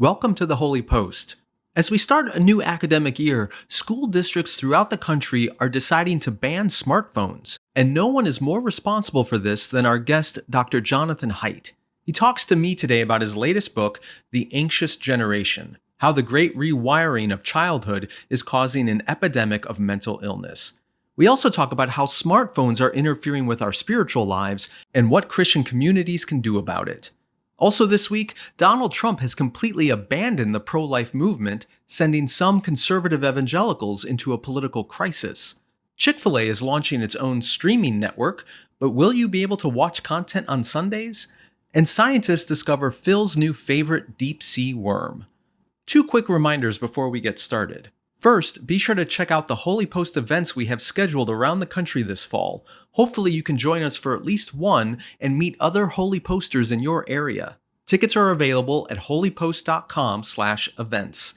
Welcome to the Holy Post. As we start a new academic year, school districts throughout the country are deciding to ban smartphones, and no one is more responsible for this than our guest, Dr. Jonathan Haidt. He talks to me today about his latest book, The Anxious Generation: How the Great Rewiring of Childhood is Causing an Epidemic of Mental Illness. We also talk about how smartphones are interfering with our spiritual lives and what Christian communities can do about it. Also this week, Donald Trump has completely abandoned the pro-life movement, sending some conservative evangelicals into a political crisis. Chick-Fil-A is launching its own streaming network, but will you be able to watch content on Sundays? And scientists discover Phil's new favorite deep-sea worm. Two quick reminders before we get started. First, be sure to check out the Holy Post events we have scheduled around the country this fall. Hopefully you can join us for at least one and meet other Holy Posters in your area. Tickets are available at holypost.com/events.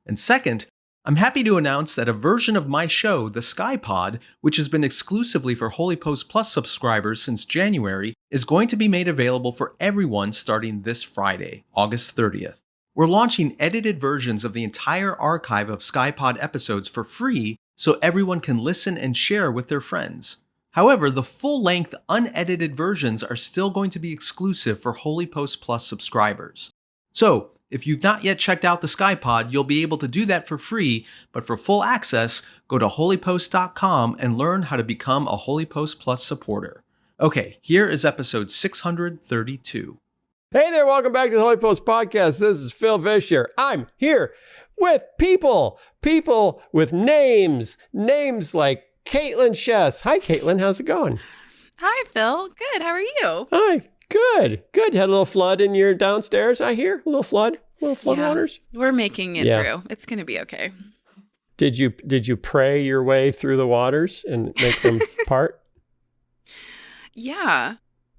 And second, I'm happy to announce that a version of my show, the Skye Pod, which has been exclusively for Holy Post Plus subscribers since January, is going to be made available for everyone starting this Friday, August 30th. We're launching edited versions of the entire archive of Skye Pod episodes for free so everyone can listen and share with their friends. However, the full-length, unedited versions are still going to be exclusive for Holy Post Plus subscribers. So, if you've not yet checked out the Skye Pod, you'll be able to do that for free, but for full access, go to holypost.com and learn how to become a Holy Post Plus supporter. Okay, here is episode 632. Hey there, welcome back to the Holy Post Podcast. This is Phil Vischer. I'm here with people with names like Caitlin Chess. Hi, Caitlin. How's it going? Hi, Phil. Good. How are you? Hi. Good. Had a little flood in your downstairs, I hear. A little flood waters. We're making it through. It's going to be okay. Did you pray your way through the waters and make them part? Yeah.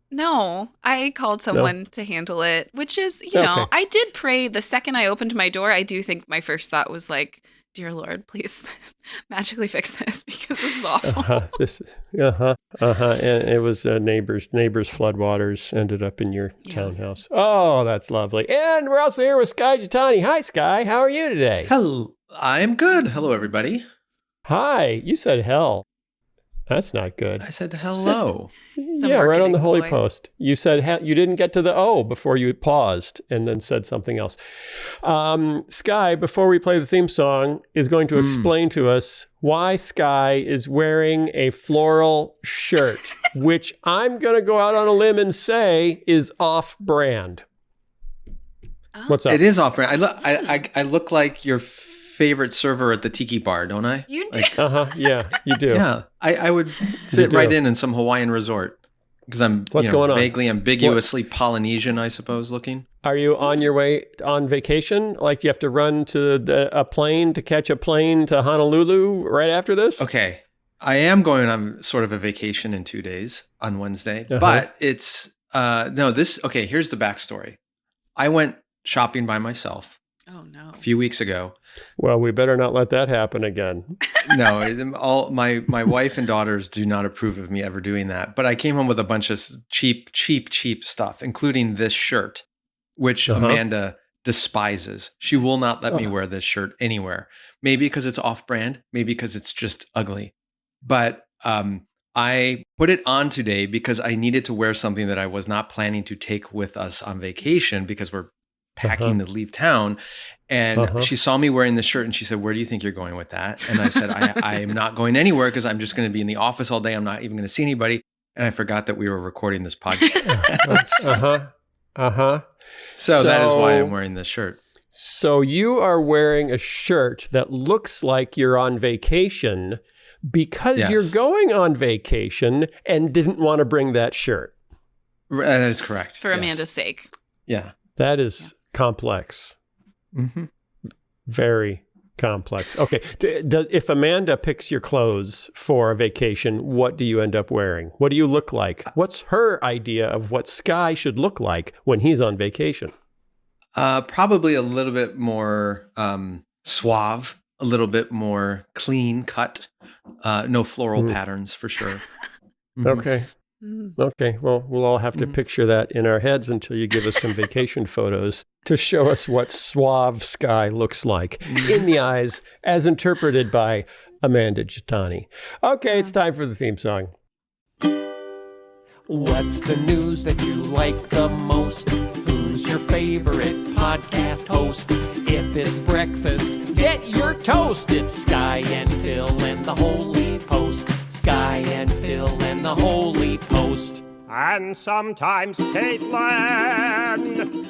No, I called someone to handle it, which is, I did pray the second I opened my door. I do think my first thought was like, dear Lord, please magically fix this because this is awful. And it was neighbors' floodwaters ended up in your townhouse. Oh, that's lovely. And we're also here with Skye Jitani. Hi, Skye. How are you today? Hello, I'm good. Hello, everybody. Hi. You said hell. That's not good. I said hello. Right on the Holy Post. You said you didn't get to the O before you paused and then said something else. Skye, before we play the theme song, is going to explain to us why Skye is wearing a floral shirt, which I'm going to go out on a limb and say is off-brand. What's up? It is off-brand. I look like your favorite server at the tiki bar, don't I? You do. Yeah, you do. Yeah, I would fit right in some Hawaiian resort because I'm going on? Vaguely ambiguously Polynesian, I suppose, looking. Are you on your way on vacation? Like, do you have to run to a plane to catch a plane to Honolulu right after this? Okay, I am going on sort of a vacation in 2 days on Wednesday, but it's here's the backstory. I went shopping by myself. Oh no! A few weeks ago. Well, we better not let that happen again. No, all my wife and daughters do not approve of me ever doing that. But I came home with a bunch of cheap stuff, including this shirt, which Amanda despises. She will not let me wear this shirt anywhere. Maybe because it's off-brand, maybe because it's just ugly. But I put it on today because I needed to wear something that I was not planning to take with us on vacation because we're packing to leave town. And she saw me wearing this shirt and she said, "Where do you think you're going with that?" And I said, I am not going anywhere because I'm just going to be in the office all day. I'm not even going to see anybody. And I forgot that we were recording this podcast. So that is why I'm wearing this shirt. So you are wearing a shirt that looks like you're on vacation because you're going on vacation and didn't want to bring that shirt. That is correct. For Amanda's sake. Yeah. That is complex. Mm-hmm. Very complex. Okay. If Amanda picks your clothes for a vacation, what do you end up wearing? What do you look like? What's her idea of what Skye should look like when he's on vacation? Probably a little bit more suave, a little bit more clean cut. No floral patterns for sure. Okay. Okay, well, we'll all have to picture that in our heads until you give us some vacation photos to show us what suave Skye looks like in the eyes as interpreted by Amanda Gittani. Okay, it's time for the theme song. What's the news that you like the most? Who's your favorite podcast host? If it's breakfast, get your toast. It's Skye and Phil and the Holy Post. Skye and Phil and the Holy Post. And sometimes Caitlin.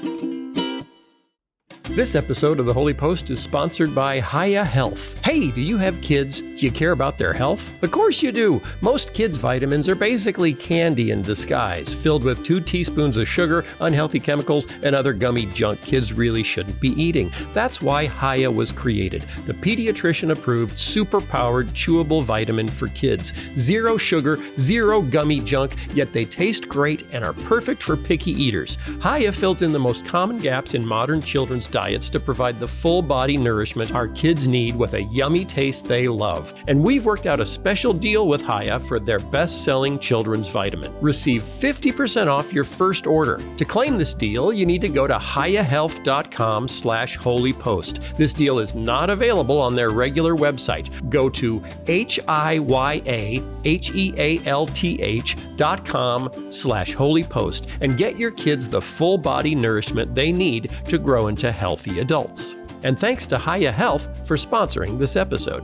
This episode of The Holy Post is sponsored by Hiya Health. Hey, do you have kids? Do you care about their health? Of course you do. Most kids' vitamins are basically candy in disguise, filled with 2 teaspoons of sugar, unhealthy chemicals, and other gummy junk kids really shouldn't be eating. That's why Hiya was created, the pediatrician-approved, super-powered, chewable vitamin for kids. 0 sugar, 0 gummy junk, yet they taste great and are perfect for picky eaters. Hiya fills in the most common gaps in modern children's diets to provide the full body nourishment our kids need with a yummy taste they love. And we've worked out a special deal with Hiya for their best-selling children's vitamin. Receive 50% off your first order. To claim this deal, you need to go to hiyahealth.com/holypost. This deal is not available on their regular website. Go to hiyahealth.com/holypost and get your kids the full body nourishment they need to grow into healthy adults. And thanks to Hiya Health for sponsoring this episode.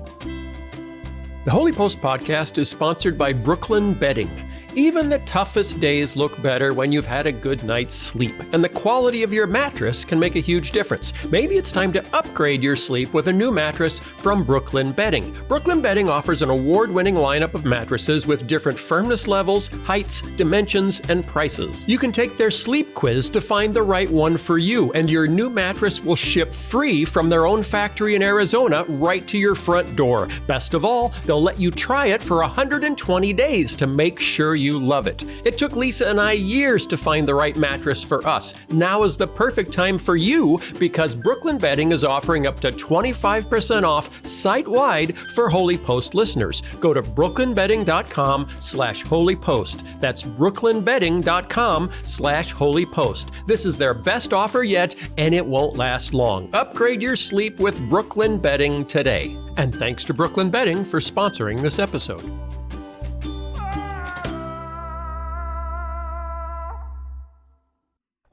The Holy Post podcast is sponsored by Brooklyn Bedding. Even the toughest days look better when you've had a good night's sleep, and the quality of your mattress can make a huge difference. Maybe it's time to upgrade your sleep with a new mattress from Brooklyn Bedding. Brooklyn Bedding offers an award-winning lineup of mattresses with different firmness levels, heights, dimensions, and prices. You can take their sleep quiz to find the right one for you, and your new mattress will ship free from their own factory in Arizona right to your front door. Best of all, they'll let you try it for 120 days to make sure you love it. It took Lisa and I years to find the right mattress for us. Now is the perfect time for you because Brooklyn Bedding is offering up to 25% off site-wide for Holy Post listeners. Go to brooklynbedding.com/holypost. That's brooklynbedding.com/holypost. This is their best offer yet, and it won't last long. Upgrade your sleep with Brooklyn Bedding today. And thanks to Brooklyn Bedding for sponsoring this episode.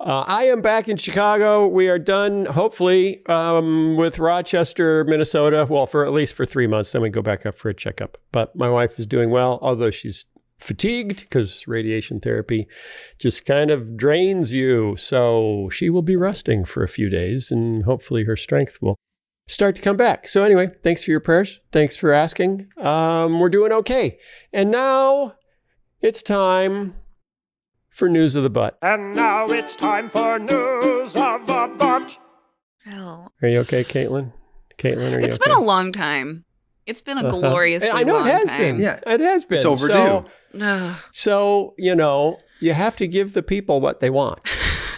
I am back in Chicago. We are done, hopefully, with Rochester, Minnesota. Well, for at least for 3 months. Then we go back up for a checkup. But my wife is doing well, although she's fatigued because radiation therapy just kind of drains you. So she will be resting for a few days, and hopefully her strength will start to come back. So anyway, thanks for your prayers. Thanks for asking. We're doing okay. And now it's time for News of the Butt. And now it's time for News of the Butt. Phil. Are you okay, Caitlin? Caitlin, are you It's okay? been a long time. It's been a gloriously I know long it has time. been. Yeah, it has been. It's overdue. So, you know, you have to give the people what they want.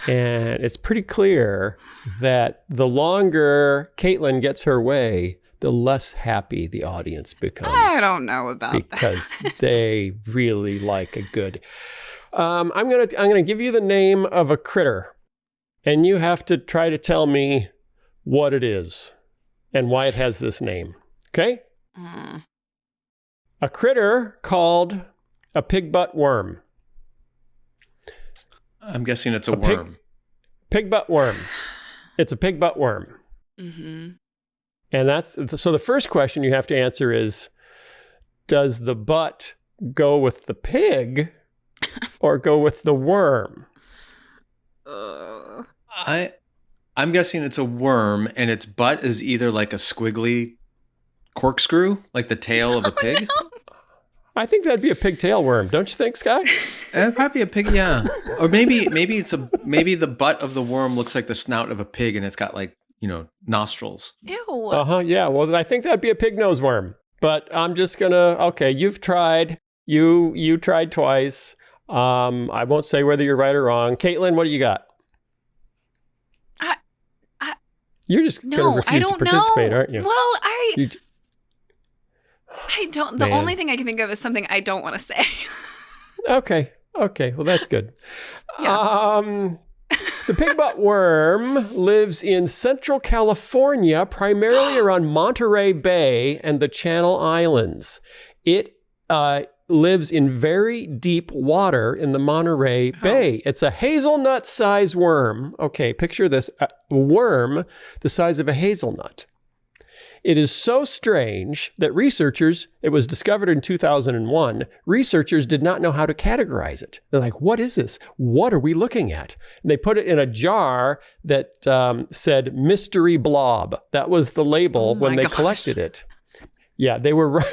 And it's pretty clear that the longer Caitlin gets her way, the less happy the audience becomes. I don't know about because that. they really like a good. I'm gonna give you the name of a critter, and you have to try to tell me what it is and why it has this name. Okay? A critter called a pigbutt worm. I'm guessing it's a worm. Pigbutt worm. It's a pigbutt worm. Mm-hmm. And so the first question you have to answer is, does the butt go with the pig or go with the worm? I'm guessing it's a worm, and its butt is either like a squiggly corkscrew, like the tail of a pig. No. I think that'd be a pigtail worm, don't you think, Skye? It'd probably be a pig, yeah. Or maybe maybe the butt of the worm looks like the snout of a pig, and it's got like, you know, nostrils. Ew. Yeah. Well, I think that'd be a pig nose worm. But I'm just gonna. Okay, you've tried. You tried twice. I won't say whether you're right or wrong. Caitlin, what do you got? You're just going to refuse to participate, aren't you? Well, I don't. The only thing I can think of is something I don't want to say. Okay. Okay, well, that's good. Yeah. The pigbutt worm lives in Central California, primarily around Monterey Bay and the Channel Islands. It lives in very deep water in the Monterey Bay. It's a hazelnut-sized worm. Okay, picture this, a worm the size of a hazelnut. It is so strange that it was discovered in 2001. Researchers did not know how to categorize it. They're like, what is this? What are we looking at? And they put it in a jar that said mystery blob. That was the label when they collected it. Yeah, they were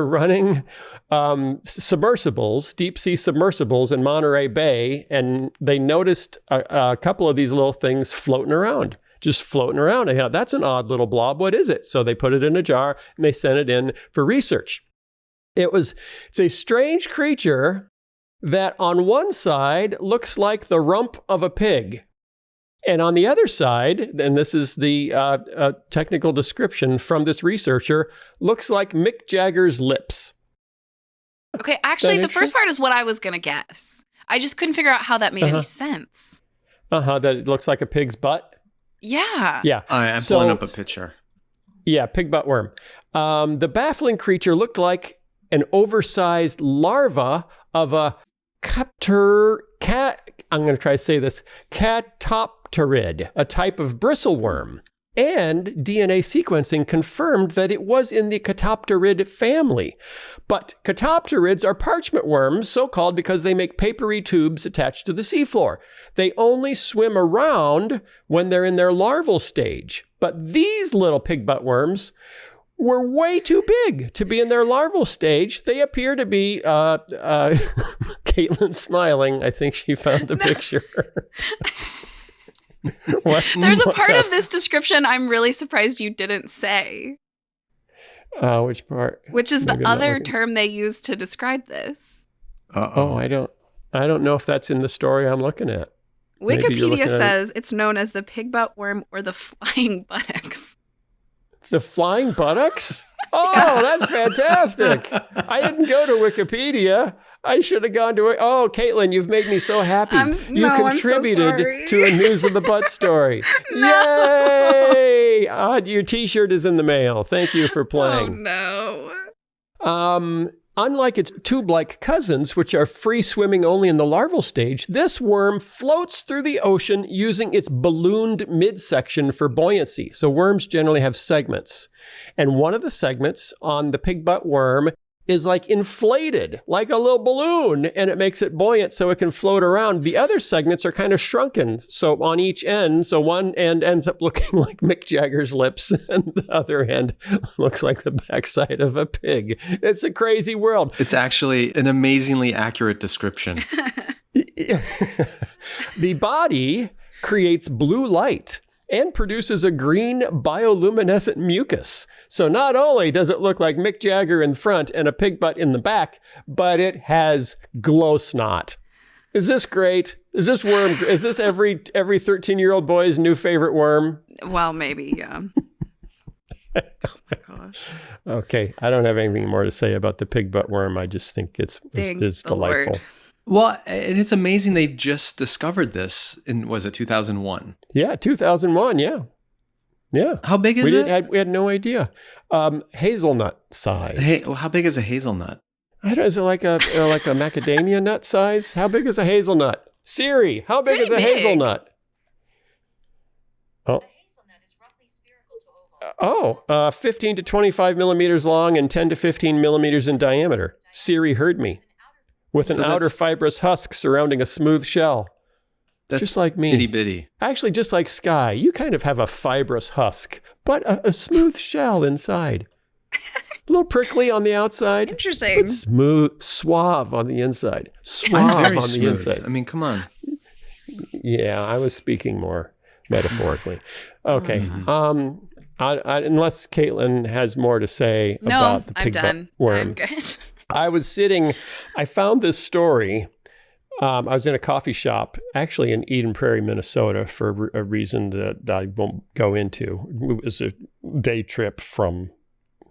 running submersibles, deep sea submersibles in Monterey Bay, and they noticed a couple of these little things floating around. Just floating around. I thought, that's an odd little blob. What is it? So they put it in a jar and they sent it in for research. It's a strange creature that on one side looks like the rump of a pig. And on the other side, and this is the technical description from this researcher, looks like Mick Jagger's lips. Okay, actually, the first part is what I was going to guess. I just couldn't figure out how that made any sense. That it looks like a pig's butt. Yeah. Yeah. All right, I'm pulling up a picture. Yeah, pigbutt worm. The baffling creature looked like an oversized larva of a I'm going to try to say this, catopterid, a type of bristleworm. And DNA sequencing confirmed that it was in the catopterid family. But catopterids are parchment worms, so called because they make papery tubes attached to the seafloor. They only swim around when they're in their larval stage. But these little pigbutt worms were way too big to be in their larval stage. They appear to be, Caitlin's smiling. I think she found the picture. There's a part of this description I'm really surprised you didn't say. Which part? Which is the other term they use to describe this. Oh, I don't know if that's in the story I'm looking at. Wikipedia says it's known as the pigbutt worm or the flying buttocks. The flying buttocks? Oh, that's fantastic. I didn't go to Wikipedia. I should have gone to it. Oh, Caitlin, you've made me so happy. You contributed to a News of the Butt story. No. Yay! Your t-shirt is in the mail. Thank you for playing. Oh, no. Unlike its tube-like cousins, which are free swimming only in the larval stage, this worm floats through the ocean using its ballooned midsection for buoyancy. So worms generally have segments. And one of the segments on the pigbutt worm is like inflated, like a little balloon, and it makes it buoyant so it can float around. The other segments are kind of shrunken, so on each end, so one end ends up looking like Mick Jagger's lips, and the other end looks like the backside of a pig. It's a crazy world. It's actually an amazingly accurate description. The body creates blue light and produces a green bioluminescent mucus. So not only does it look like Mick Jagger in front and a pig butt in the back, but it has glow snot. Is this great? Is this every 13-year-old boy's new favorite worm? Well, maybe, yeah. Oh my gosh. Okay, I don't have anything more to say about the pig butt worm. I just think it's delightful. Lord. Well, and it's amazing they just discovered this in, was it 2001? Yeah, 2001, yeah. Yeah. How big is it? We had no idea. Hazelnut size. Hey, well, how big is a hazelnut? I don't know, is it like a macadamia nut size? How big is a hazelnut? Siri, how big is a hazelnut? Oh. A hazelnut is roughly spherical to oval. 15 to 25 millimeters long and 10 to 15 millimeters in diameter. Siri heard me. With an outer fibrous husk surrounding a smooth shell. That's just like me. Itty bitty. Actually, just like Skye, you kind of have a fibrous husk, but a smooth shell inside. A little prickly on the outside. Interesting. But smooth, suave on the inside. I'm very on smooth. the inside. I mean, come on. Yeah, I was speaking more metaphorically. Okay. Unless Caitlin has more to say about the pigbutt worm. I'm good. I found this story. I was in a coffee shop, actually in Eden Prairie, Minnesota, for a reason that I won't go into. It was a day trip from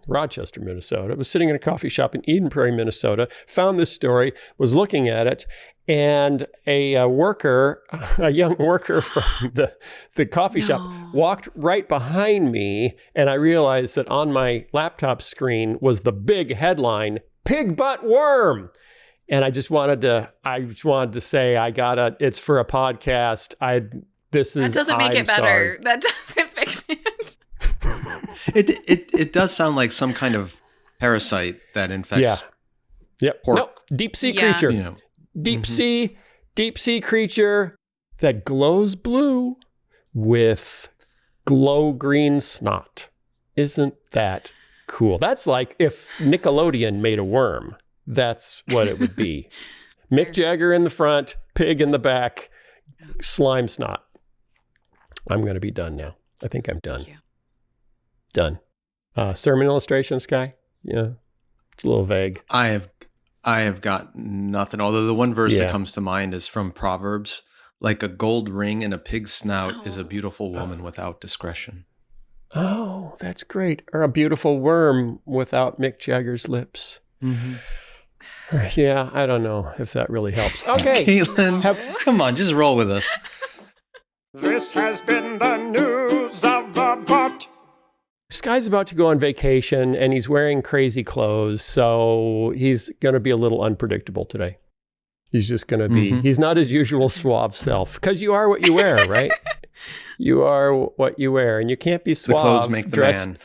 Rochester, Minnesota. I was sitting in a coffee shop in Eden Prairie, Minnesota, found this story, was looking at it, and a young worker from the coffee shop walked right behind me, and I realized that on my laptop screen was the big headline, "Pigbutt worm." And I just wanted to say, it's for a podcast. That doesn't make it better. Sorry. That doesn't fix it. It does sound like some kind of parasite that infects. Yep. Pork. No, deep sea creature. You know. Deep sea creature that glows blue with glow green snot. Isn't that cool? That's like if Nickelodeon made a worm. That's what it would be. Mick Jagger in the front, pig in the back, slime snot. I'm going to be done now. I think I'm done. Done. Sermon illustration, Skye? Yeah, it's a little vague. I have got nothing. Although the one verse that comes to mind is from Proverbs. Like a gold ring in a pig's snout is a beautiful woman without discretion. Oh, that's great. Or a beautiful worm without Mick Jagger's lips. Mm-hmm. Yeah, I don't know if that really helps. Okay. Caitlin, come on, just roll with us. This has been the news of the butt. Skye's about to go on vacation, and he's wearing crazy clothes, so he's going to be a little unpredictable today. He's just going to be, he's not his usual suave self, because you are what you wear, right? You are what you wear, and you can't be suave. The clothes make the man.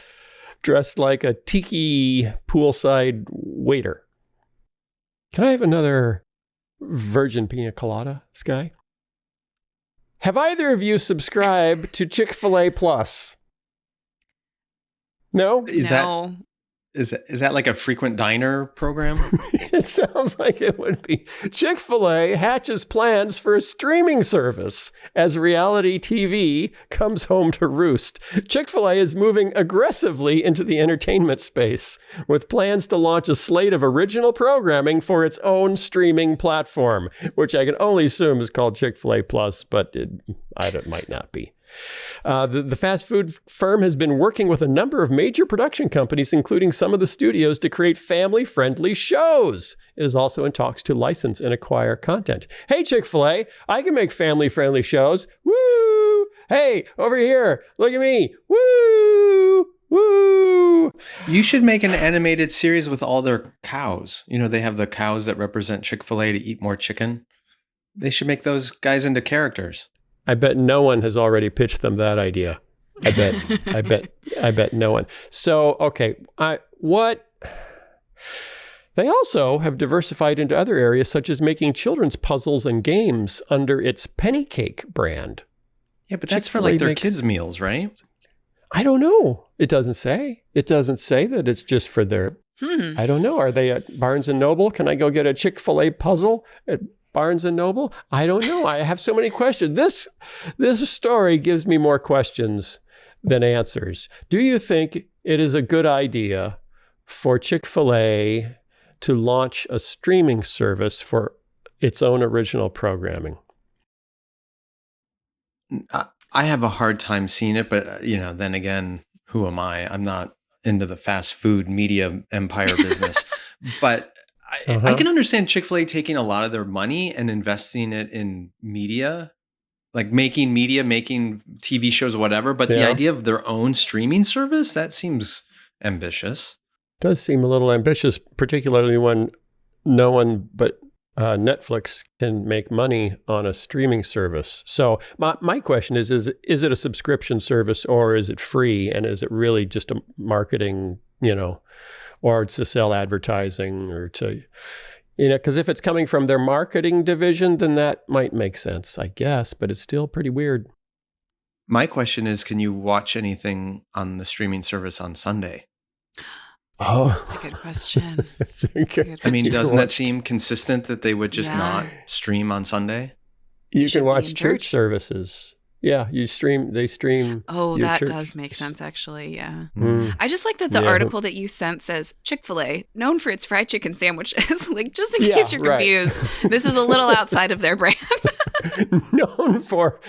Dressed like a tiki poolside waiter. Can I have another virgin pina colada, Skye? Have either of you subscribed to Chick-Fil-A Plus? No? Is that like a frequent diner program? It sounds like it would be. Chick-fil-A hatches plans for a streaming service as reality TV comes home to roost. Chick-fil-A is moving aggressively into the entertainment space with plans to launch a slate of original programming for its own streaming platform, which I can only assume is called Chick-fil-A Plus, but it might not be. The fast food firm has been working with a number of major production companies, including some of the studios, to create family-friendly shows. It is also in talks to license and acquire content. Hey, Chick-fil-A, I can make family-friendly shows. Woo! Hey, over here, look at me. Woo! Woo! You should make an animated series with all their cows. You know, they have the cows that represent Chick-fil-A to eat more chicken. They should make those guys into characters. I bet no one has already pitched them that idea. I bet no one. So, okay, they also have diversified into other areas, such as making children's puzzles and games under its Penny Cake brand. Yeah, but that's for like their kids' meals, right? I don't know. It doesn't say. It doesn't say that it's just for their, I don't know. Are they at Barnes & Noble? Can I go get a Chick-fil-A puzzle at Barnes & Noble? I don't know. I have so many questions. This story gives me more questions than answers. Do you think it is a good idea for Chick-fil-A to launch a streaming service for its own original programming? I have a hard time seeing it, but then again, who am I? I'm not into the fast food media empire business, but I can understand Chick-fil-A taking a lot of their money and investing it in media, like making TV shows, whatever. But the idea of their own streaming service, that seems ambitious. Does seem a little ambitious, particularly when no one but Netflix can make money on a streaming service. So my question is it a subscription service or is it free? And is it really just a marketing, or to sell advertising or to, because if it's coming from their marketing division, then that might make sense, I guess, but it's still pretty weird. My question is, can you watch anything on the streaming service on Sunday? Oh, that's a good question. I mean, doesn't that seem consistent that they would just not stream on Sunday? You can watch church services. Yeah, they stream. Oh, that does make sense, actually. Yeah. I just like that the article that you sent says Chick-fil-A, known for its fried chicken sandwiches. Like, just in case you're confused, this is a little outside of their brand. known for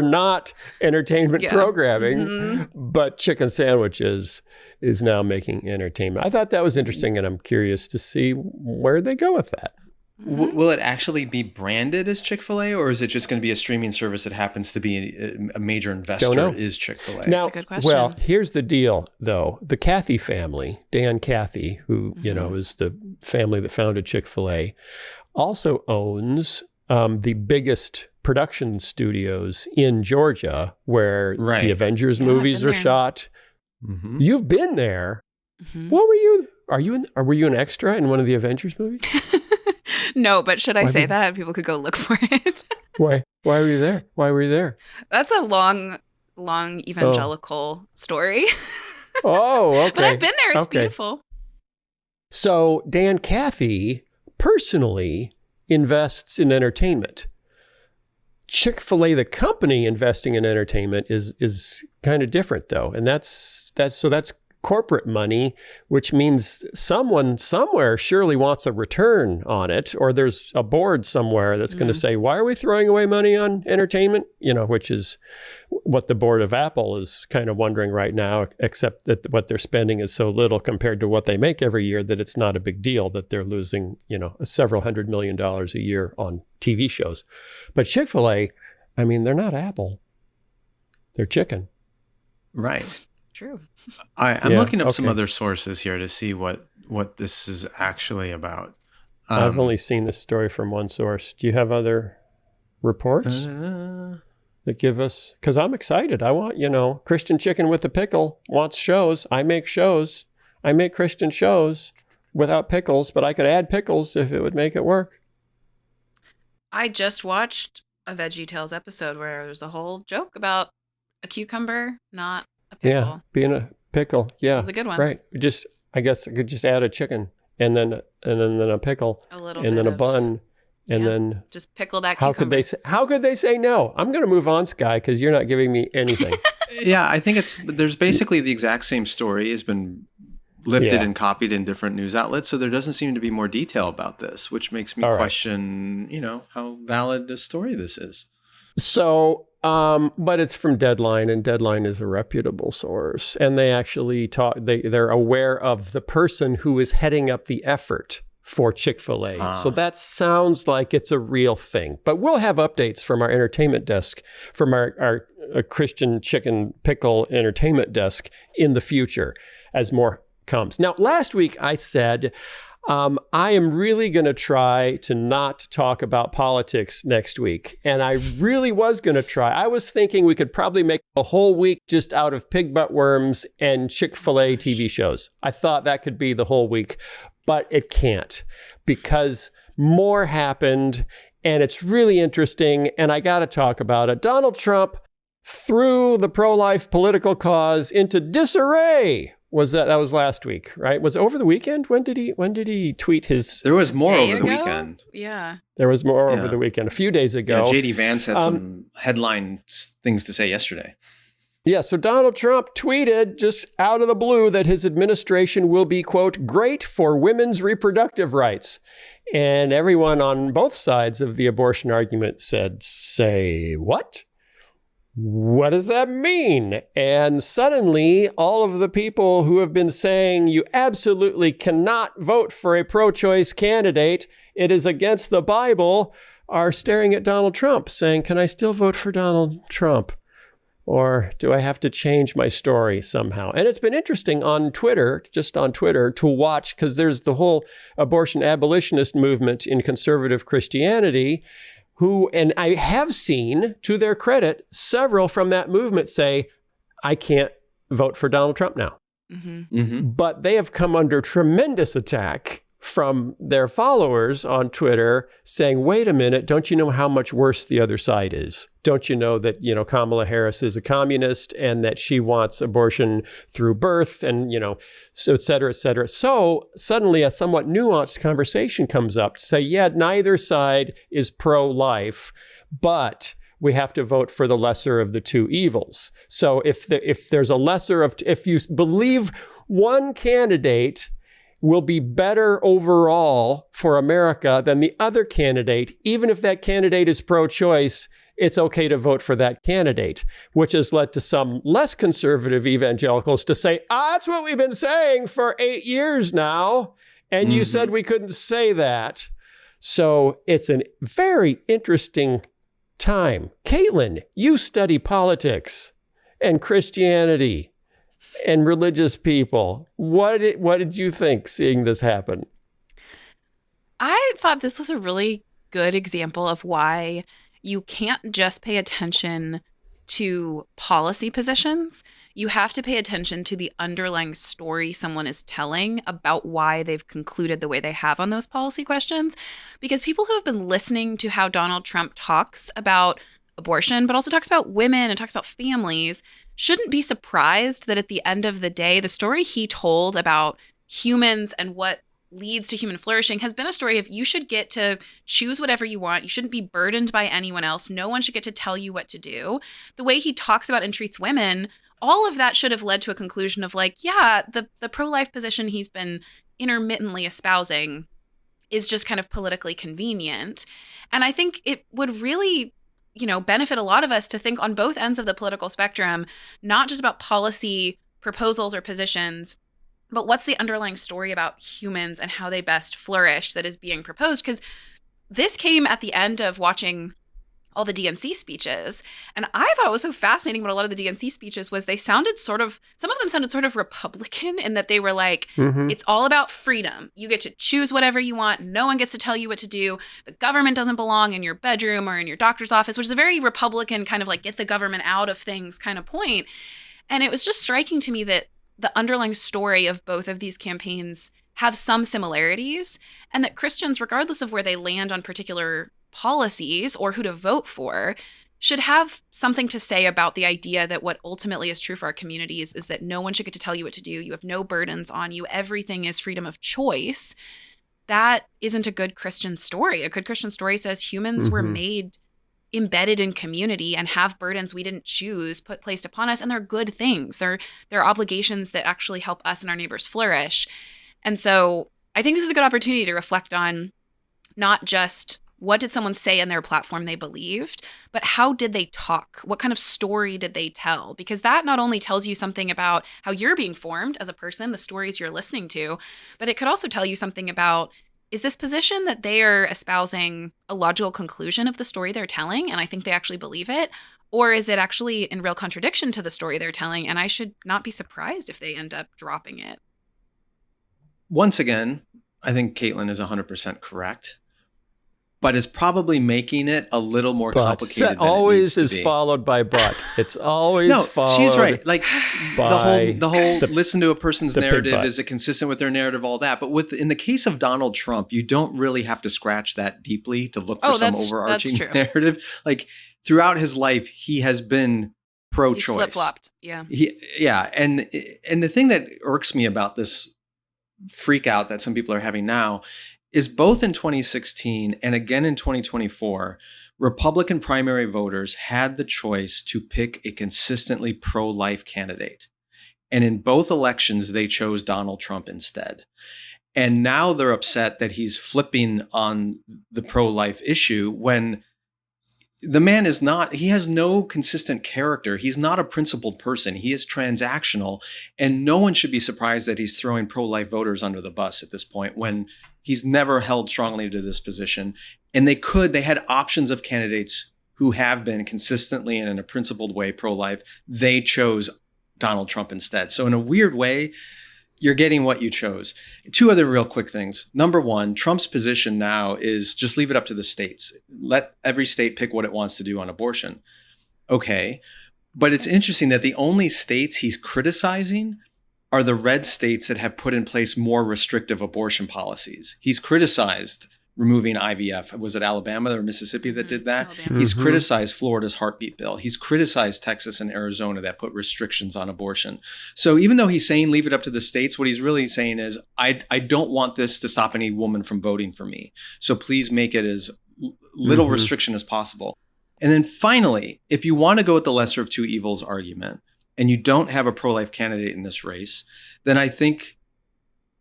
not entertainment programming, but chicken sandwiches is now making entertainment. I thought that was interesting, and I'm curious to see where they go with that. Will it actually be branded as Chick-fil-A, or is it just going to be a streaming service that happens to be a major investor is Chick-fil-A? Now, that's a good question. Well, here's the deal, though. The Cathy family, Dan Cathy, who, is the family that founded Chick-fil-A, also owns the biggest production studios in Georgia where the Avengers movies are shot. Mm-hmm. You've been there. Mm-hmm. What were you? Were you an extra in one of the Avengers movies? No, but should I say that? People could go look for it. Why were you there? Why were you there? That's a long evangelical story. Oh, okay. But I've been there. It's beautiful. So Dan Cathy personally invests in entertainment. Chick-fil-A, the company, investing in entertainment is kind of different, though. And that's corporate money, which means someone somewhere surely wants a return on it, or there's a board somewhere that's going to say, why are we throwing away money on entertainment? Which is what the board of Apple is kind of wondering right now, except that what they're spending is so little compared to what they make every year that it's not a big deal that they're losing, several $100 million a year on TV shows. But Chick-fil-A, I mean, they're not Apple. They're chicken. Right. True. I'm looking up some other sources here to see what this is actually about. I've only seen this story from one source. Do you have other reports that give us? Because I'm excited. I want, Christian Chicken with the Pickle wants shows. I make shows. I make Christian shows without pickles, but I could add pickles if it would make it work. I just watched a VeggieTales episode where there was a whole joke about a cucumber, not a pickle. Yeah, being a pickle. Yeah, it was a good one. Right. I guess I could just add a chicken and then a pickle, a little, and then a bun, and then just pickle that cucumber. How could they say no? I'm going to move on, Skye, because you're not giving me anything. Yeah, I think there's basically the exact same story has been lifted and copied in different news outlets, so there doesn't seem to be more detail about this, which makes me question, how valid a story this is. So, but it's from Deadline, and Deadline is a reputable source, and they actually they're aware of the person who is heading up the effort for Chick-fil-A. So that sounds like it's a real thing. But we'll have updates from our entertainment desk, from our Christian Chicken Pickle entertainment desk in the future as more comes. Now, last week I said, I am really going to try to not talk about politics next week. And I really was going to try. I was thinking we could probably make a whole week just out of Pigbutt worms and Chick-fil-A TV shows. I thought that could be the whole week, but it can't because more happened and it's really interesting. And I got to talk about it. Donald Trump threw the pro-life political cause into disarray. That was last week, right? Was it over the weekend? When did he tweet his? There was more over the weekend. Yeah. There was more over the weekend. A few days ago. Yeah, JD Vance had some headline things to say yesterday. Yeah, so Donald Trump tweeted just out of the blue that his administration will be, quote, great for women's reproductive rights. And everyone on both sides of the abortion argument said, say what? What does that mean? And suddenly, all of the people who have been saying you absolutely cannot vote for a pro-choice candidate, it is against the Bible, are staring at Donald Trump, saying, can I still vote for Donald Trump? Or do I have to change my story somehow? And it's been interesting on Twitter, to watch, because there's the whole abortion abolitionist movement in conservative Christianity, and I have seen, to their credit, several from that movement say, I can't vote for Donald Trump now. Mm-hmm. Mm-hmm. But they have come under tremendous attack from their followers on Twitter saying, wait a minute, don't you know how much worse the other side is? Don't you know that, Kamala Harris is a communist and that she wants abortion through birth and, so et cetera, et cetera. So suddenly a somewhat nuanced conversation comes up to say, yeah, neither side is pro-life, but we have to vote for the lesser of the two evils. So if there's a lesser of, if you believe one candidate will be better overall for America than the other candidate, even if that candidate is pro-choice, it's okay to vote for that candidate, which has led to some less conservative evangelicals to say, that's what we've been saying for 8 years now. And you said we couldn't say that. So it's a very interesting time. Caitlin, you study politics and Christianity and religious people. What did you think seeing this happen? I thought this was a really good example of why you can't just pay attention to policy positions. You have to pay attention to the underlying story someone is telling about why they've concluded the way they have on those policy questions. Because people who have been listening to how Donald Trump talks about abortion, but also talks about women and talks about families, shouldn't be surprised that at the end of the day, the story he told about humans and what leads to human flourishing has been a story of you should get to choose whatever you want. You shouldn't be burdened by anyone else. No one should get to tell you what to do. The way he talks about and treats women, all of that should have led to a conclusion of like, yeah, the pro-life position he's been intermittently espousing is just kind of politically convenient. And I think it would really, benefit a lot of us to think on both ends of the political spectrum, not just about policy proposals or positions, but what's the underlying story about humans and how they best flourish that is being proposed? Because this came at the end of watching all the DNC speeches. And I thought what was so fascinating about a lot of the DNC speeches was some of them sounded sort of Republican in that they were like, it's all about freedom. You get to choose whatever you want. No one gets to tell you what to do. The government doesn't belong in your bedroom or in your doctor's office, which is a very Republican kind of like get the government out of things kind of point. And it was just striking to me that the underlying story of both of these campaigns have some similarities, and that Christians, regardless of where they land on particular policies or who to vote for, should have something to say about the idea that what ultimately is true for our communities is that no one should get to tell you what to do. You have no burdens on you. Everything is freedom of choice. That isn't a good Christian story. A good Christian story says humans were made embedded in community and have burdens we didn't choose placed upon us, and they're good things. They're obligations that actually help us and our neighbors flourish. And so I think this is a good opportunity to reflect on not just what did someone say in their platform they believed, but how did they talk? What kind of story did they tell? Because that not only tells you something about how you're being formed as a person, the stories you're listening to, but it could also tell you something about, is this position that they are espousing a logical conclusion of the story they're telling, and I think they actually believe it? Or is it actually in real contradiction to the story they're telling, and I should not be surprised if they end up dropping it? Once again, I think Caitlin is 100% correct, but is probably making it a little more complicated than always it needs to is be. Followed by but. It's always followed. She's right. Like by the whole listen to a person's narrative, is it consistent with their narrative, all that. But in the case of Donald Trump, you don't really have to scratch that deeply to look for some overarching narrative. Like throughout his life, he has been pro-choice. He's flip-flopped. Yeah. And the thing that irks me about this freak out that some people are having now is both in 2016 and again in 2024, Republican primary voters had the choice to pick a consistently pro-life candidate. And in both elections, they chose Donald Trump instead. And now they're upset that he's flipping on the pro-life issue when the man he has no consistent character. He's not a principled person. He is transactional. And no one should be surprised that he's throwing pro-life voters under the bus at this point when he's never held strongly to this position. And they had options of candidates who have been consistently and in a principled way pro-life. They chose Donald Trump instead. So in a weird way, you're getting what you chose. Two other real quick things. Number one, Trump's position now is just leave it up to the states. Let every state pick what it wants to do on abortion. Okay. But it's interesting that the only states he's criticizing are the red states that have put in place more restrictive abortion policies. He's criticized removing IVF. Was it Alabama or Mississippi that did that? Alabama. He's criticized Florida's heartbeat bill. He's criticized Texas and Arizona that put restrictions on abortion. So even though he's saying leave it up to the states, what he's really saying is, I don't want this to stop any woman from voting for me. So please make it as little restriction as possible. And then finally, if you want to go with the lesser of two evils argument, and you don't have a pro-life candidate in this race, then I think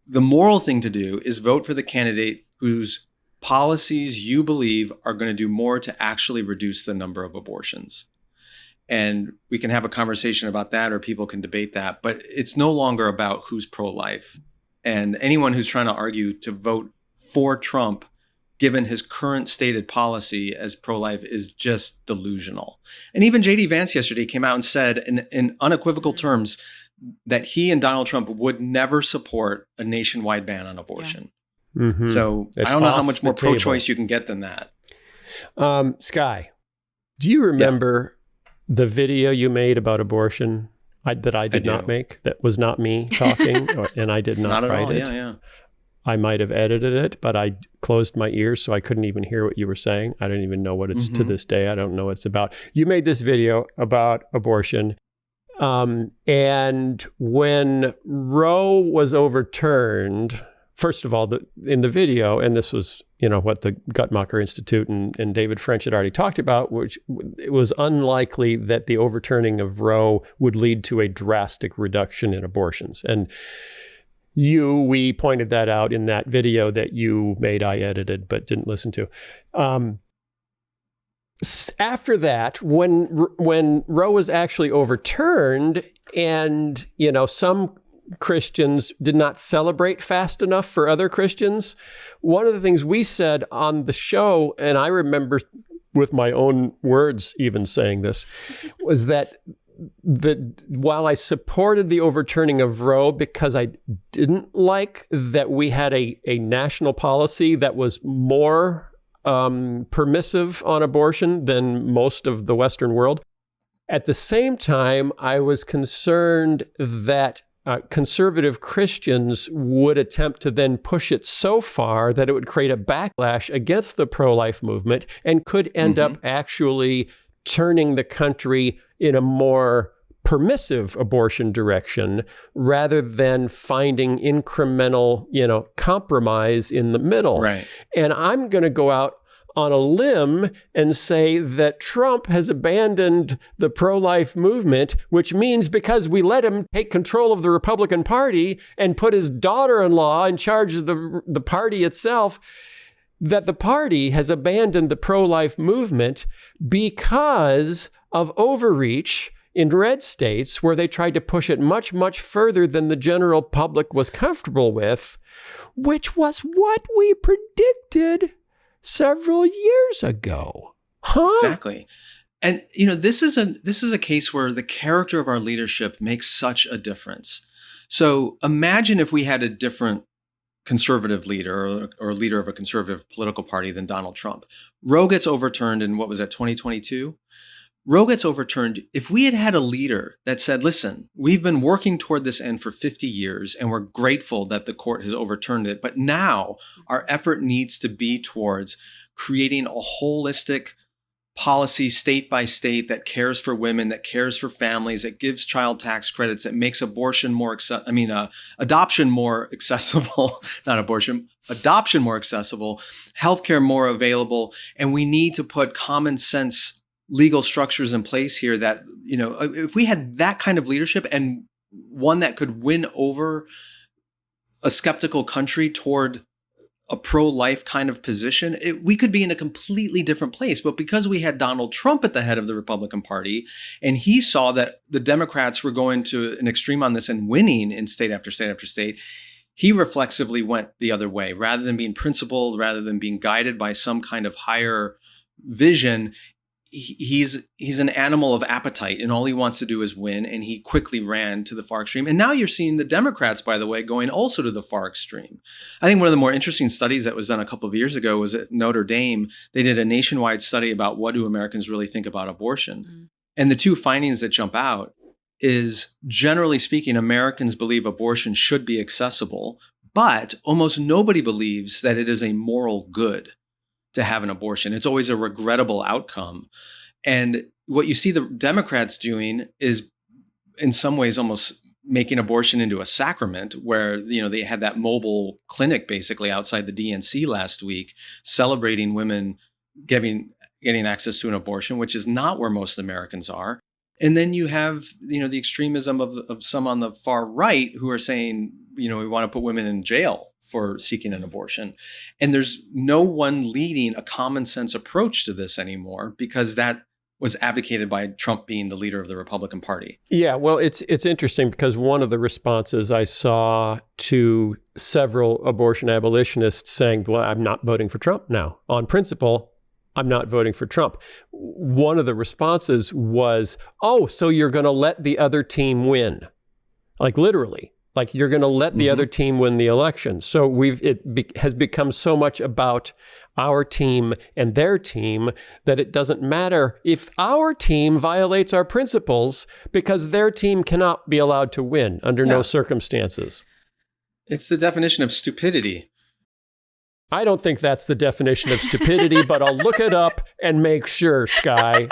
the moral thing to do is vote for the candidate whose policies you believe are going to do more to actually reduce the number of abortions. And we can have a conversation about that, or people can debate that, but it's no longer about who's pro-life. And anyone who's trying to argue to vote for Trump, given his current stated policy as pro-life, is just delusional. And even J.D. Vance yesterday came out and said in unequivocal terms that he and Donald Trump would never support a nationwide ban on abortion. Yeah. Mm-hmm. So I don't know how much more pro-choice you can get than that. Skye, do you remember the video you made about abortion that I did not make? That was not me talking, and I did not write it. Yeah. I might have edited it, but I closed my ears so I couldn't even hear what you were saying. I don't even know what it's to this day. I don't know what it's about. You made this video about abortion. And when Roe was overturned, first of all, in the video, and this was, what the Guttmacher Institute and David French had already talked about, which it was unlikely that the overturning of Roe would lead to a drastic reduction in abortions. And we pointed that out in that video that you made, I edited, but didn't listen to. After that, when Roe was actually overturned, and some Christians did not celebrate fast enough for other Christians, one of the things we said on the show, and I remember with my own words even saying this, was that while I supported the overturning of Roe because I didn't like that we had a national policy that was more permissive on abortion than most of the Western world, at the same time, I was concerned that conservative Christians would attempt to then push it so far that it would create a backlash against the pro-life movement and could end up actually turning the country in a more permissive abortion direction rather than finding incremental, compromise in the middle. Right. And I'm going to go out on a limb and say that Trump has abandoned the pro-life movement, which means because we let him take control of the Republican Party and put his daughter-in-law in charge of the party itself, that the party has abandoned the pro-life movement because of overreach in red states where they tried to push it much, much further than the general public was comfortable with, which was what we predicted several years ago. Exactly. And, this is a case where the character of our leadership makes such a difference. So imagine if we had a different conservative leader or leader of a conservative political party than Donald Trump. Roe gets overturned in, 2022? Roe gets overturned. If we had had a leader that said, listen, we've been working toward this end for 50 years and we're grateful that the court has overturned it, but now our effort needs to be towards creating a holistic policy state by state that cares for women, that cares for families, that gives child tax credits, that makes adoption more accessible, adoption more accessible, healthcare more available. And we need to put common sense legal structures in place here that, if we had that kind of leadership and one that could win over a skeptical country toward a pro-life kind of position, we could be in a completely different place. But because we had Donald Trump at the head of the Republican Party, and he saw that the Democrats were going to an extreme on this and winning in state after state after state, he reflexively went the other way. Rather than being principled, rather than being guided by some kind of higher vision, he's an animal of appetite, and all he wants to do is win. And he quickly ran to the far extreme. And now you're seeing the Democrats, by the way, going also to the far extreme. I think one of the more interesting studies that was done a couple of years ago was at Notre Dame. They did a nationwide study about what do Americans really think about abortion. Mm-hmm. And the two findings that jump out is, generally speaking, Americans believe abortion should be accessible, but almost nobody believes that it is a moral good to have an abortion. It's always a regrettable outcome. And what you see the Democrats doing is, in some ways, almost making abortion into a sacrament, where, they had that mobile clinic basically outside the DNC last week celebrating women getting access to an abortion, which is not where most Americans are. And then you have, the extremism of some on the far right who are saying, we want to put women in jail for seeking an abortion. And there's no one leading a common sense approach to this anymore, because that was advocated by Trump being the leader of the Republican Party. Yeah, well, it's interesting because one of the responses I saw to several abortion abolitionists saying, well, I'm not voting for Trump now. On principle, I'm not voting for Trump. One of the responses was, oh, so you're going to let the other team win. Like literally. Like you're going to let the other team win the election. So it has become so much about our team and their team that it doesn't matter if our team violates our principles, because their team cannot be allowed to win under no circumstances. It's the definition of stupidity. I don't think that's the definition of stupidity, but I'll look it up and make sure, Skye.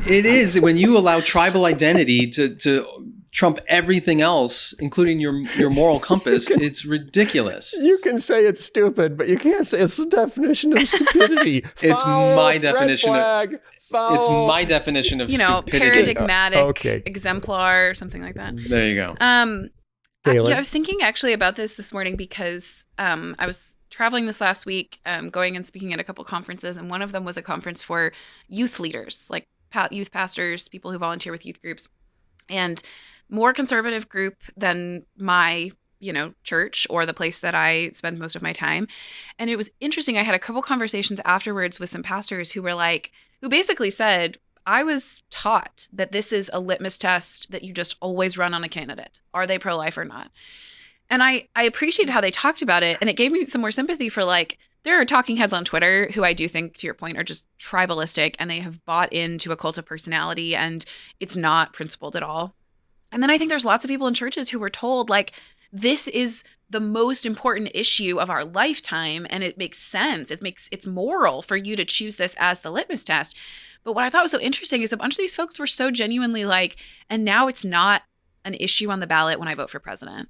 It is. When you allow tribal identity to trump everything else, including your moral compass, it's ridiculous. You can say it's stupid, but you can't say it's the definition of stupidity. It's Foul, my definition red flag, foul. It's my definition of stupidity. Paradigmatic exemplar or something like that. There you go. I was thinking actually about this morning because I was traveling this last week, going and speaking at a couple conferences, and one of them was a conference for youth leaders, like youth pastors, people who volunteer with youth groups, and more conservative group than my, church or the place that I spend most of my time. And it was interesting. I had a couple conversations afterwards with some pastors who basically said, I was taught that this is a litmus test that you just always run on a candidate. Are they pro-life or not? And I appreciated how they talked about it. And it gave me some more sympathy for there are talking heads on Twitter who I do think, to your point, are just tribalistic, and they have bought into a cult of personality, and it's not principled at all. And then I think there's lots of people in churches who were told, this is the most important issue of our lifetime, and it makes sense. It's moral for you to choose this as the litmus test. But what I thought was so interesting is a bunch of these folks were so genuinely and now it's not an issue on the ballot when I vote for president.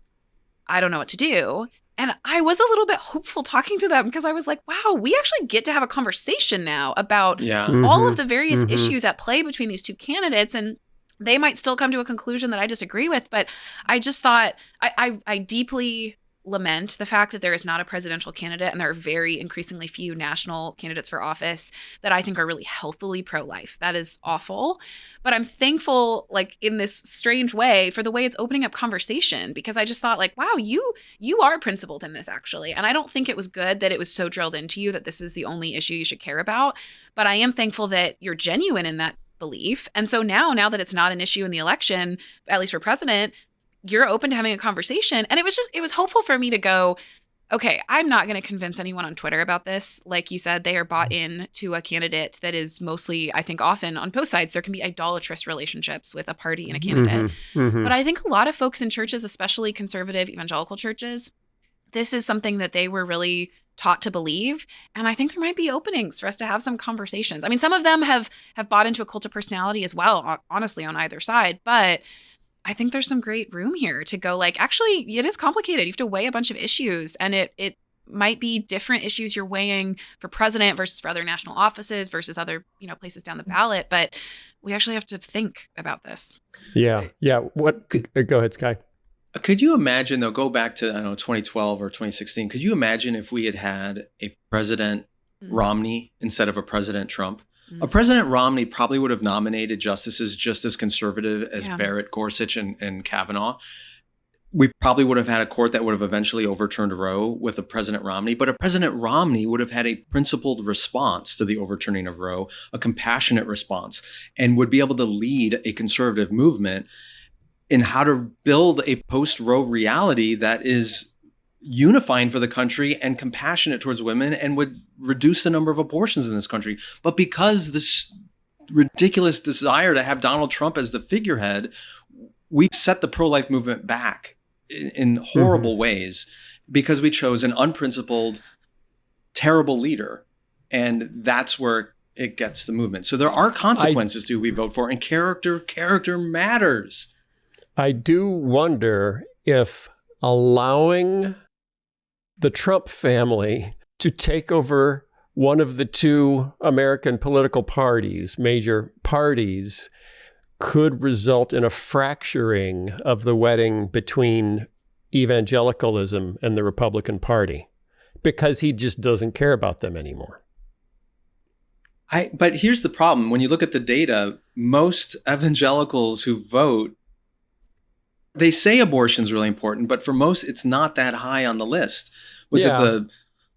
I don't know what to do. And I was a little bit hopeful talking to them because I was like, wow, we actually get to have a conversation now about all of the various issues at play between these two candidates. And they might still come to a conclusion that I disagree with. But I just thought I deeply lament the fact that there is not a presidential candidate, and there are very increasingly few national candidates for office that I think are really healthily pro-life. That is awful. But I'm thankful, in this strange way, for the way it's opening up conversation, because I just thought wow, you are principled in this actually. And I don't think it was good that it was so drilled into you that this is the only issue you should care about. But I am thankful that you're genuine in that belief. And so now that it's not an issue in the election, at least for president, you're open to having a conversation. And it was hopeful for me to go, okay, I'm not going to convince anyone on Twitter about this. Like you said, they are bought in to a candidate that is mostly, I think often on both sides, there can be idolatrous relationships with a party and a candidate. But I think a lot of folks in churches, especially conservative evangelical churches, this is something that they were really taught to believe. And I think there might be openings for us to have some conversations. I mean, some of them have bought into a cult of personality as well, honestly, on either side. But I think there's some great room here to go actually, it is complicated. You have to weigh a bunch of issues, and it might be different issues you're weighing for president versus for other national offices versus other, places down the ballot. But we actually have to think about this. Yeah. Go ahead, Skye. Could you imagine, though, go back to, 2012 or 2016, could you imagine if we had a President Romney instead of a President Trump? A President Romney probably would have nominated justices just as conservative as Barrett, Gorsuch, and Kavanaugh. We probably would have had a court that would have eventually overturned Roe with a President Romney, but a President Romney would have had a principled response to the overturning of Roe, a compassionate response, and would be able to lead a conservative movement in how to build a post-Roe reality that is unifying for the country and compassionate towards women and would reduce the number of abortions in this country. But because this ridiculous desire to have Donald Trump as the figurehead, we set the pro-life movement back in horrible ways because we chose an unprincipled, terrible leader. And that's where it gets the movement. So there are consequences to who we vote for, and character matters. I do wonder if allowing the Trump family to take over one of the two American political parties, major parties, could result in a fracturing of the wedding between evangelicalism and the Republican Party because he just doesn't care about them anymore. But here's the problem. When you look at the data, most evangelicals who vote, they say abortion's really important, but for most, it's not that high on the list. It the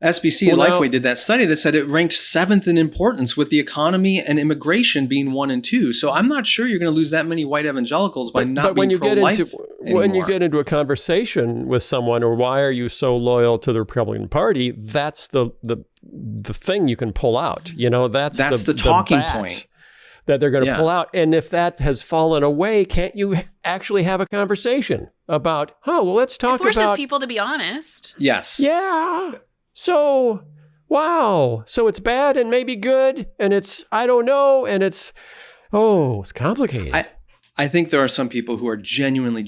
SBC Lifeway did that study that said it ranked 7th in importance, with the economy and immigration being 1 and 2. So I'm not sure you're going to lose that many white evangelicals by not being pro-life anymore. When you get into a conversation with someone, or why are you so loyal to the Republican Party, that's the thing you can pull out. That's the talking point that they're going to pull out. And if that has fallen away, can't you actually have a conversation about, let's talk about... It forces people to be honest. Yes. Yeah. So, wow. So it's bad and maybe good, and it's, I don't know, and it's complicated. I think there are some people who are genuinely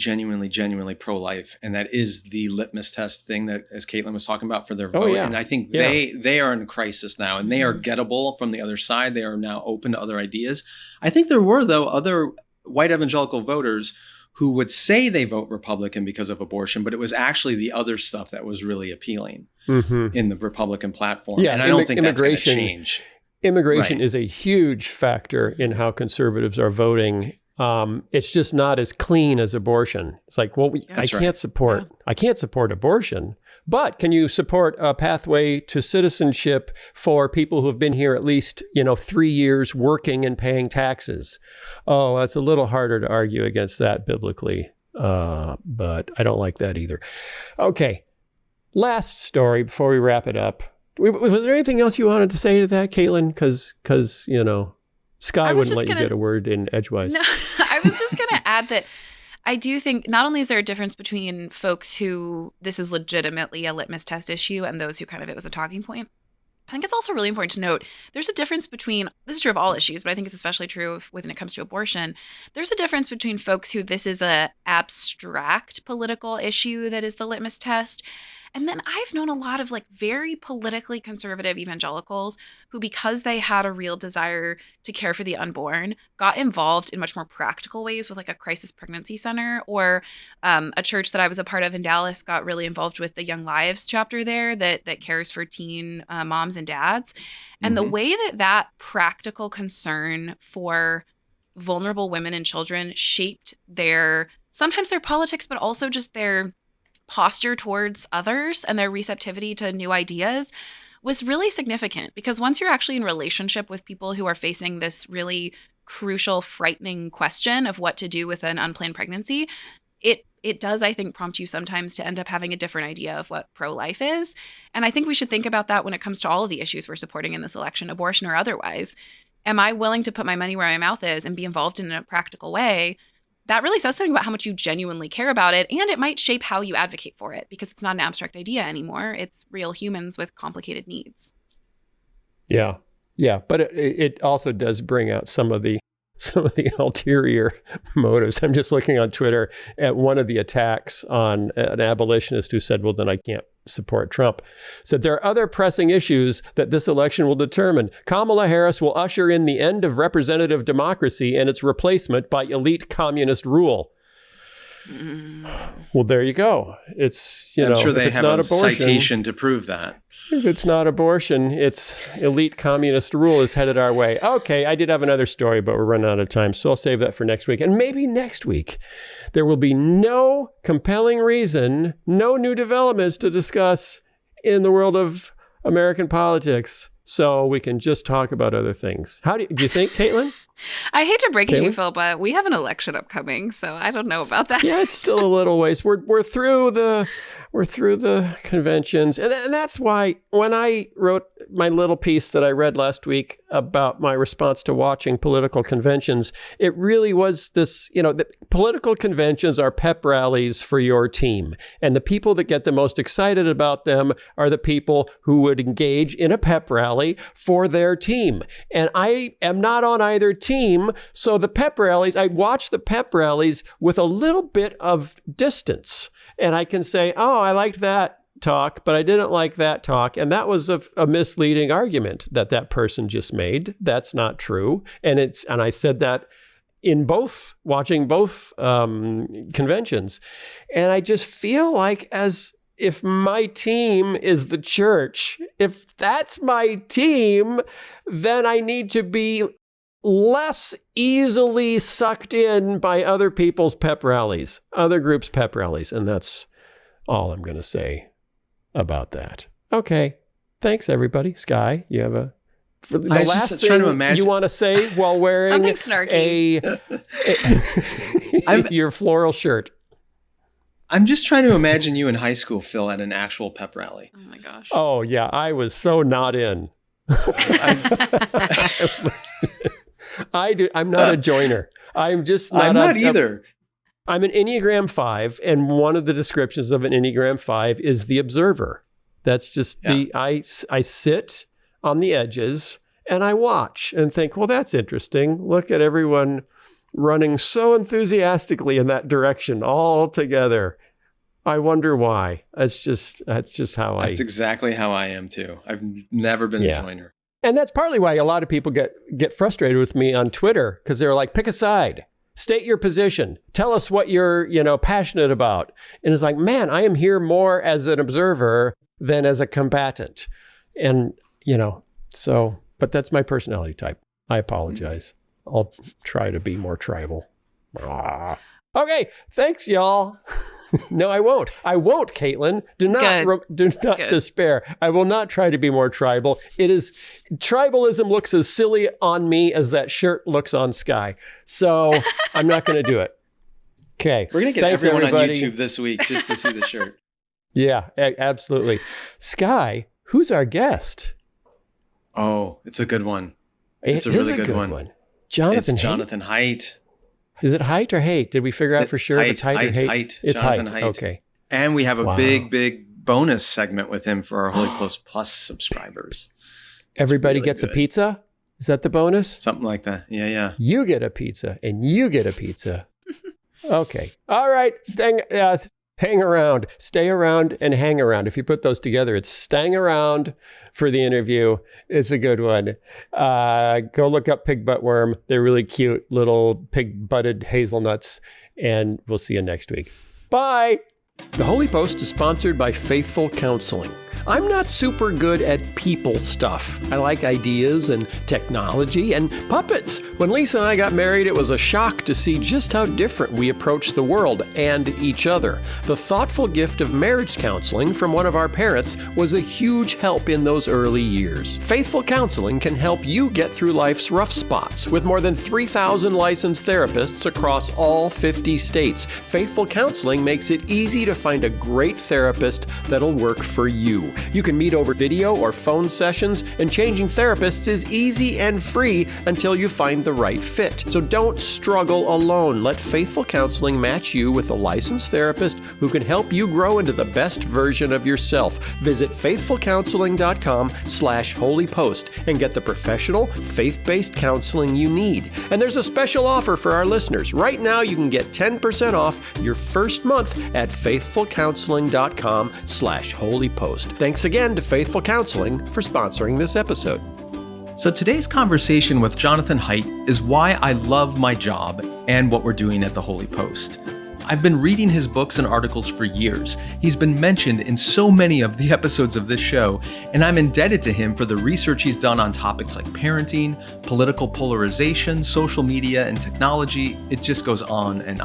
pro-life, and that is the litmus test thing that, as Caitlin was talking about, for their vote. And I think they are in crisis now, and they are gettable from the other side. They are now open to other ideas. I think there were, though, other white evangelical voters who would say they vote Republican because of abortion, but it was actually the other stuff that was really appealing in the Republican platform. Yeah, and I don't think that's going to change. Immigration is a huge factor in how conservatives are voting. It's just not as clean as abortion. It's like, I can't support abortion, but can you support a pathway to citizenship for people who have been here at least, 3 years working and paying taxes? Oh, that's a little harder to argue against that biblically, but I don't like that either. Okay, last story before we wrap it up. Was there anything else you wanted to say to that, Caitlin? Because Skye wouldn't let you get a word in edgewise. No, I was just going to add that I do think not only is there a difference between folks who this is legitimately a litmus test issue and those who kind of it was a talking point. I think it's also really important to note there's a difference between, this is true of all issues, but I think it's especially true when it comes to abortion. There's a difference between folks who this is a abstract political issue that is the litmus test. And then I've known a lot of very politically conservative evangelicals who, because they had a real desire to care for the unborn, got involved in much more practical ways with a crisis pregnancy center, or a church that I was a part of in Dallas got really involved with the Young Lives chapter there that cares for teen moms and dads. And the way that practical concern for vulnerable women and children shaped sometimes their politics, but also just their posture towards others and their receptivity to new ideas was really significant, because once you're actually in relationship with people who are facing this really crucial, frightening question of what to do with an unplanned pregnancy, it does, I think, prompt you sometimes to end up having a different idea of what pro-life is. And I think we should think about that when it comes to all of the issues we're supporting in this election, abortion or otherwise. Am I willing to put my money where my mouth is and be involved in a practical way? That really says something about how much you genuinely care about it, and it might shape how you advocate for it, because it's not an abstract idea anymore. It's real humans with complicated needs. Yeah. But it also does bring out some of the ulterior motives. I'm just looking on Twitter at one of the attacks on an abolitionist who said, well, then I can't support Trump. Said there are other pressing issues that this election will determine. Kamala Harris will usher in the end of representative democracy and its replacement by elite communist rule. Well, there you go. It's, I'm sure they if it's have not a abortion, citation to prove that. If it's not abortion, it's elite communist rule is headed our way. Okay, I did have another story, but we're running out of time, so I'll save that for next week. And maybe next week, there will be no compelling reason, no new developments to discuss in the world of American politics, so we can just talk about other things. Do you think, Caitlin? I hate to break it to you, Phil, but we have an election upcoming, so I don't know about that. Yeah, it's still a little ways. We're through the conventions, and that's why when I wrote my little piece that I read last week about my response to watching political conventions, it really was this, the political conventions are pep rallies for your team, and the people that get the most excited about them are the people who would engage in a pep rally for their team. And I am not on either team, so the pep rallies, I watch the pep rallies with a little bit of distance, and I can say, oh, I liked that talk, but I didn't like that talk. And that was a misleading argument that person just made. That's not true. And I said that watching both conventions. And I just feel like as if my team is the church, if that's my team, then I need to be less easily sucked in by other people's pep rallies, other groups' pep rallies. And that's all I'm going to say about that. Okay. Thanks, everybody. Skye, you have for the last thing you want to say while wearing something snarky. your floral shirt. I'm just trying to imagine you in high school, Phil, at an actual pep rally. Oh my gosh. Oh yeah, I was so not in. I'm not a joiner. I'm just not. I'm not either. I'm an Enneagram 5, and one of the descriptions of an Enneagram 5 is the observer. That's just I sit on the edges and I watch and think, well, that's interesting. Look at everyone running so enthusiastically in that direction all together. I wonder why. That's just how That's exactly how I am too. I've never been a joiner. And that's partly why a lot of people get frustrated with me on Twitter, because they're like, pick a side, state your position, tell us what you're, passionate about. And it's like, man, I am here more as an observer than as a combatant. And, but that's my personality type. I apologize. I'll try to be more tribal. Okay, thanks, y'all. No, I won't. I won't, Caitlin. Do not despair. I will not try to be more tribal. Tribalism looks as silly on me as that shirt looks on Skye. So I'm not going to do it. Okay. We're going to get everyone on YouTube this week just to see the shirt. Yeah, absolutely. Skye, who's our guest? Oh, it's a good one. It's a really good one. Jonathan Haidt. Is it Haidt or Haidt? Did we figure out for sure if it's Haidt or Haidt? Haidt. It's Jonathan Haidt. Haidt. Okay. And we have a big bonus segment with him for our Holy Post Plus subscribers. Everybody gets a pizza? Is that the bonus? Something like that. Yeah. You get a pizza and you get a pizza. Okay. All right. Hang around. Stay around and hang around. If you put those together, it's staying around for the interview. It's a good one. Go look up Pigbutt Worm. They're really cute little pig-butted hazelnuts. And we'll see you next week. Bye. The Holy Post is sponsored by Faithful Counseling. I'm not super good at people stuff. I like ideas and technology and puppets. When Lisa and I got married, it was a shock to see just how different we approach the world and each other. The thoughtful gift of marriage counseling from one of our parents was a huge help in those early years. Faithful Counseling can help you get through life's rough spots with more than 3,000 licensed therapists across all 50 states. Faithful Counseling makes it easy to find a great therapist that'll work for you. You can meet over video or phone sessions, and changing therapists is easy and free until you find the right fit. So don't struggle alone. Let Faithful Counseling match you with a licensed therapist who can help you grow into the best version of yourself. Visit faithfulcounseling.com/holypost and get the professional, faith-based counseling you need. And there's a special offer for our listeners. Right now, you can get 10% off your first month at faithfulcounseling.com/holypost. Thanks again to Faithful Counseling for sponsoring this episode. So today's conversation with Jonathan Haidt is why I love my job and what we're doing at the Holy Post. I've been reading his books and articles for years. He's been mentioned in so many of the episodes of this show, and I'm indebted to him for the research he's done on topics like parenting, political polarization, social media, and technology. It just goes on. And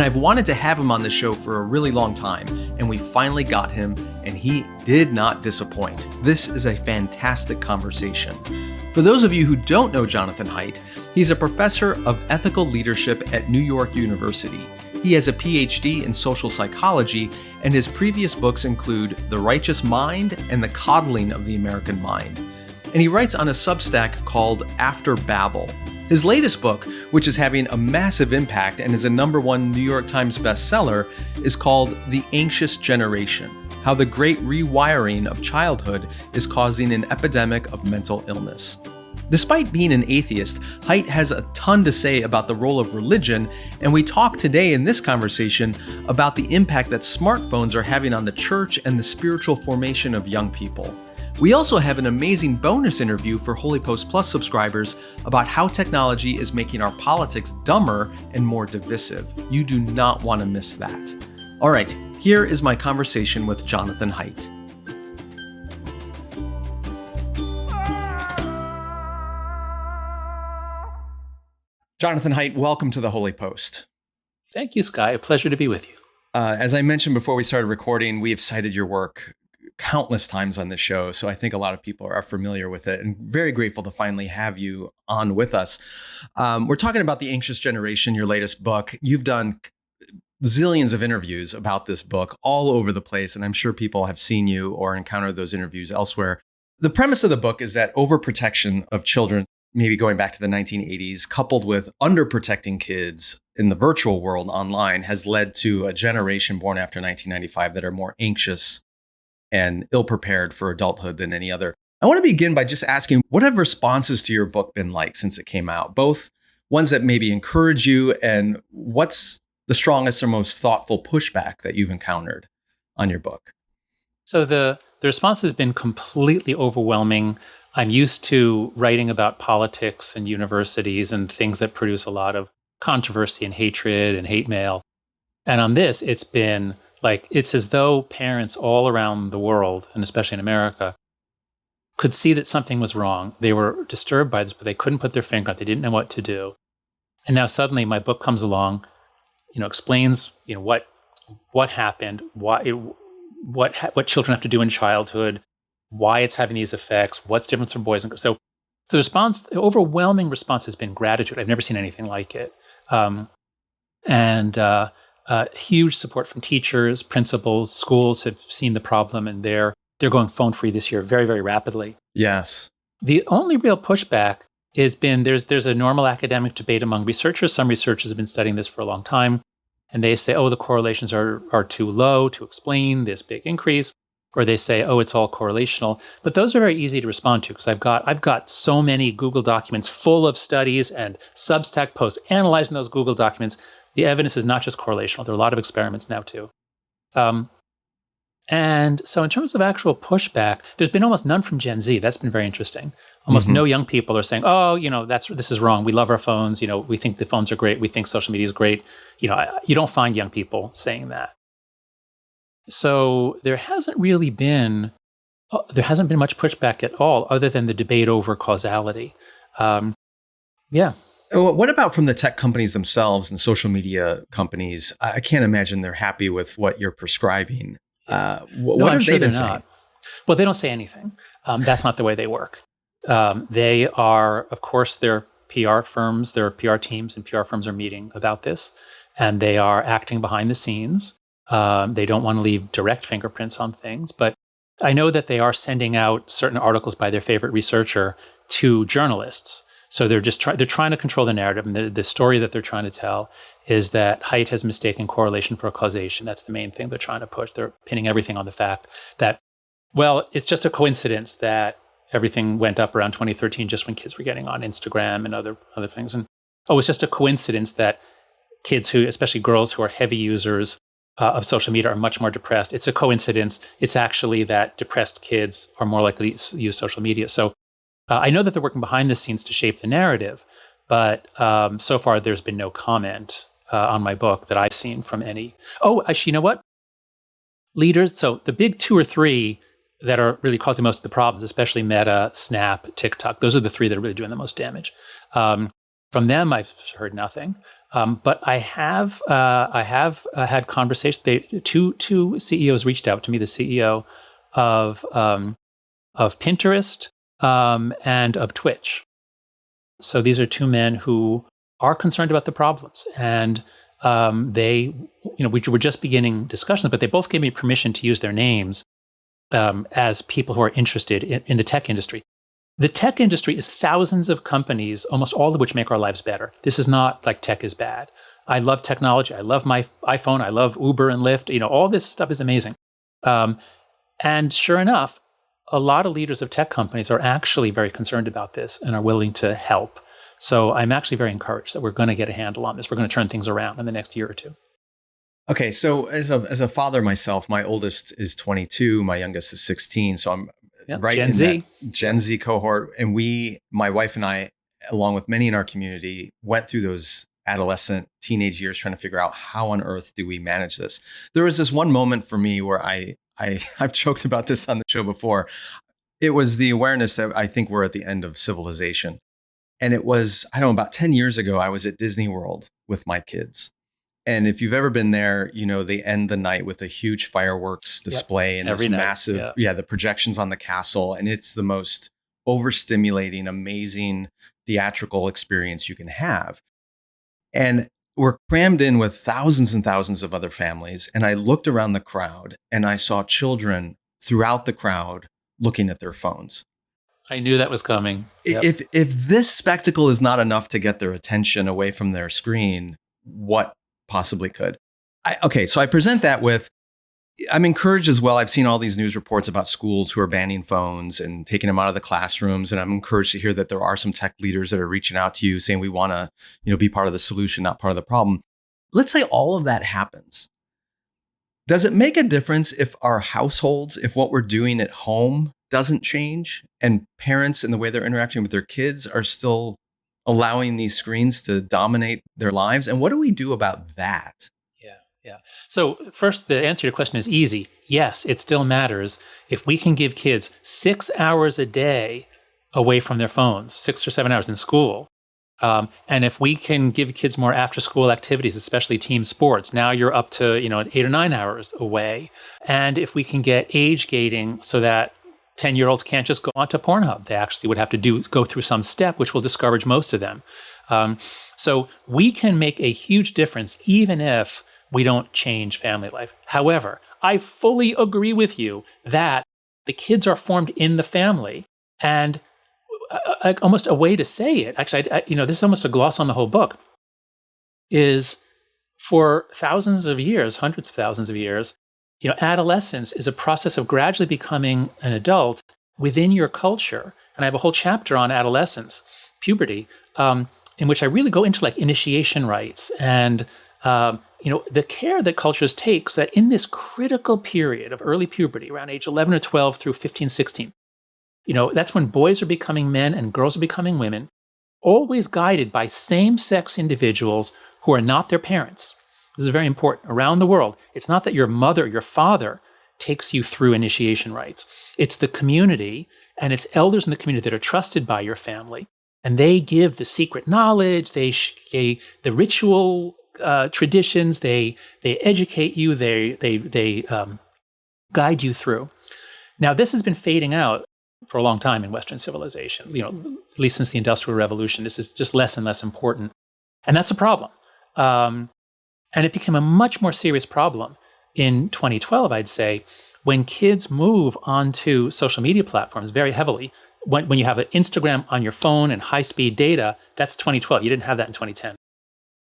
I've wanted to have him on the show for a really long time, and we finally got him, and he did not disappoint. This is a fantastic conversation. For those of you who don't know Jonathan Haidt, he's a professor of ethical leadership at New York University. He has a PhD in social psychology, and his previous books include The Righteous Mind and The Coddling of the American Mind. And he writes on a Substack called After Babel. His latest book, which is having a massive impact and is a #1 New York Times bestseller, is called The Anxious Generation: How the Great Rewiring of Childhood is Causing an Epidemic of Mental Illness. Despite being an atheist, Haidt has a ton to say about the role of religion, and we talk today in this conversation about the impact that smartphones are having on the church and the spiritual formation of young people. We also have an amazing bonus interview for Holy Post Plus subscribers about how technology is making our politics dumber and more divisive. You do not want to miss that. All right, here is my conversation with Jonathan Haidt. Jonathan Haidt, welcome to the Holy Post. Thank you, Skye. A pleasure to be with you. As I mentioned before we started recording, we have cited your work countless times on this show, so I think a lot of people are familiar with it, and very grateful to finally have you on with us. We're talking about The Anxious Generation, your latest book. You've done zillions of interviews about this book all over the place, and I'm sure people have seen you or encountered those interviews elsewhere. The premise of the book is that overprotection of children, maybe going back to the 1980s, coupled with underprotecting kids in the virtual world online, has led to a generation born after 1995 that are more anxious and ill-prepared for adulthood than any other. I want to begin by just asking, what have responses to your book been like since it came out? Both ones that maybe encourage you, and what's the strongest or most thoughtful pushback that you've encountered on your book? So the response has been completely overwhelming. I'm used to writing about politics and universities and things that produce a lot of controversy and hatred and hate mail. And on this, it's been like, it's as though parents all around the world, and especially in America, could see that something was wrong. They were disturbed by this, but they couldn't put their finger on it. They didn't know what to do. And now suddenly my book comes along, explains, what happened, what children have to do in childhood, why it's having these effects, what's different from boys and girls. So the overwhelming response has been gratitude. I've never seen anything like it. Huge support from teachers, principals, schools have seen the problem, and they're going phone free this year very, very rapidly. Yes. The only real pushback has been there's a normal academic debate among researchers. Some researchers have been studying this for a long time, and they say, the correlations are too low to explain this big increase. Or they say, it's all correlational. But those are very easy to respond to because I've got so many Google documents full of studies and Substack posts analyzing those Google documents. The evidence is not just correlational. There are a lot of experiments now too. And so in terms of actual pushback, there's been almost none from Gen Z. That's been very interesting. Almost no young people are saying, this is wrong. We love our phones. We think the phones are great. We think social media is great. You don't find young people saying that. So there hasn't been much pushback at all, other than the debate over causality. What about from the tech companies themselves and social media companies? I can't imagine they're happy with what you're prescribing. What have they been saying? Not. Well, they don't say anything. That's not the way they work. They are, of course, their PR firms, their PR teams and PR firms are meeting about this, and they are acting behind the scenes. They don't want to leave direct fingerprints on things, but I know that they are sending out certain articles by their favorite researcher to journalists. So they're trying to control the narrative, and the story that they're trying to tell is that Haidt has mistaken correlation for causation. That's the main thing they're trying to push. They're pinning everything on the fact that, it's just a coincidence that everything went up around 2013, just when kids were getting on Instagram and other things, and it's just a coincidence that kids who, especially girls who are heavy users of social media, are much more depressed. It's a coincidence. It's actually that depressed kids are more likely to use social media. So I know that they're working behind the scenes to shape the narrative, but so far there's been no comment on my book that I've seen from any. Actually, you know what? Leaders, so the big 2 or 3 that are really causing most of the problems, especially Meta, Snap, TikTok, those are the 3 that are really doing the most damage. From them, I've heard nothing. But I have had conversations. Two CEOs reached out to me. The CEO of Pinterest and of Twitch. So these are 2 men who are concerned about the problems, and we were just beginning discussions, but they both gave me permission to use their names as people who are interested in the tech industry. The tech industry is thousands of companies, almost all of which make our lives better. This is not like tech is bad. I love technology. I love my iPhone. I love Uber and Lyft. All this stuff is amazing. And sure enough, a lot of leaders of tech companies are actually very concerned about this and are willing to help. So I'm actually very encouraged that we're going to get a handle on this. We're going to turn things around in the next year or 2. Okay, so as a father myself, my oldest is 22, my youngest is 16. So I'm right Gen in Z. that Gen Z cohort. And my wife and I, along with many in our community, went through those adolescent, teenage years trying to figure out how on earth do we manage this. There was this one moment for me where I've joked about this on the show before. It was the awareness that I think we're at the end of civilization. And it was, I don't know, about 10 years ago, I was at Disney World with my kids. And if you've ever been there, they end the night with a huge fireworks display and Every this night. massive, the projections on the castle. And it's the most overstimulating, amazing theatrical experience you can have. And we're crammed in with thousands and thousands of other families. And I looked around the crowd and I saw children throughout the crowd looking at their phones. I knew that was coming. Yep. If this spectacle is not enough to get their attention away from their screen, what possibly could? So I present that with, I'm encouraged as well. I've seen all these news reports about schools who are banning phones and taking them out of the classrooms. And I'm encouraged to hear that there are some tech leaders that are reaching out to you saying we want to, be part of the solution, not part of the problem. Let's say all of that happens. Does it make a difference if our households, if what we're doing at home doesn't change and parents and the way they're interacting with their kids are still allowing these screens to dominate their lives? And what do we do about that? Yeah. So first, the answer to your question is easy. Yes, it still matters. If we can give kids 6 hours a day away from their phones, 6 or 7 hours in school, and if we can give kids more after-school activities, especially team sports, now you're up to 8 or 9 hours away. And if we can get age gating so that 10-year-olds can't just go onto Pornhub, they actually would have to go through some step, which will discourage most of them. So we can make a huge difference, even if we don't change family life. However, I fully agree with you that the kids are formed in the family, and almost a way to say it, actually, this is almost a gloss on the whole book, is for thousands of years, hundreds of thousands of years, adolescence is a process of gradually becoming an adult within your culture. And I have a whole chapter on adolescence, puberty, in which I really go into like initiation rites and the care that cultures take so that in this critical period of early puberty, around age 11 or 12 through 15, 16, that's when boys are becoming men and girls are becoming women, always guided by same-sex individuals who are not their parents. This is very important. Around the world, it's not that your mother or your father takes you through initiation rites. It's the community, and it's elders in the community that are trusted by your family. And they give the secret knowledge, the ritual traditions, they educate you, they guide you through. Now, this has been fading out for a long time in Western civilization, at least since the Industrial Revolution. This is just less and less important. And that's a problem. And it became a much more serious problem in 2012, I'd say, when kids move onto social media platforms very heavily. When you have an Instagram on your phone and high-speed data, that's 2012. You didn't have that in 2010.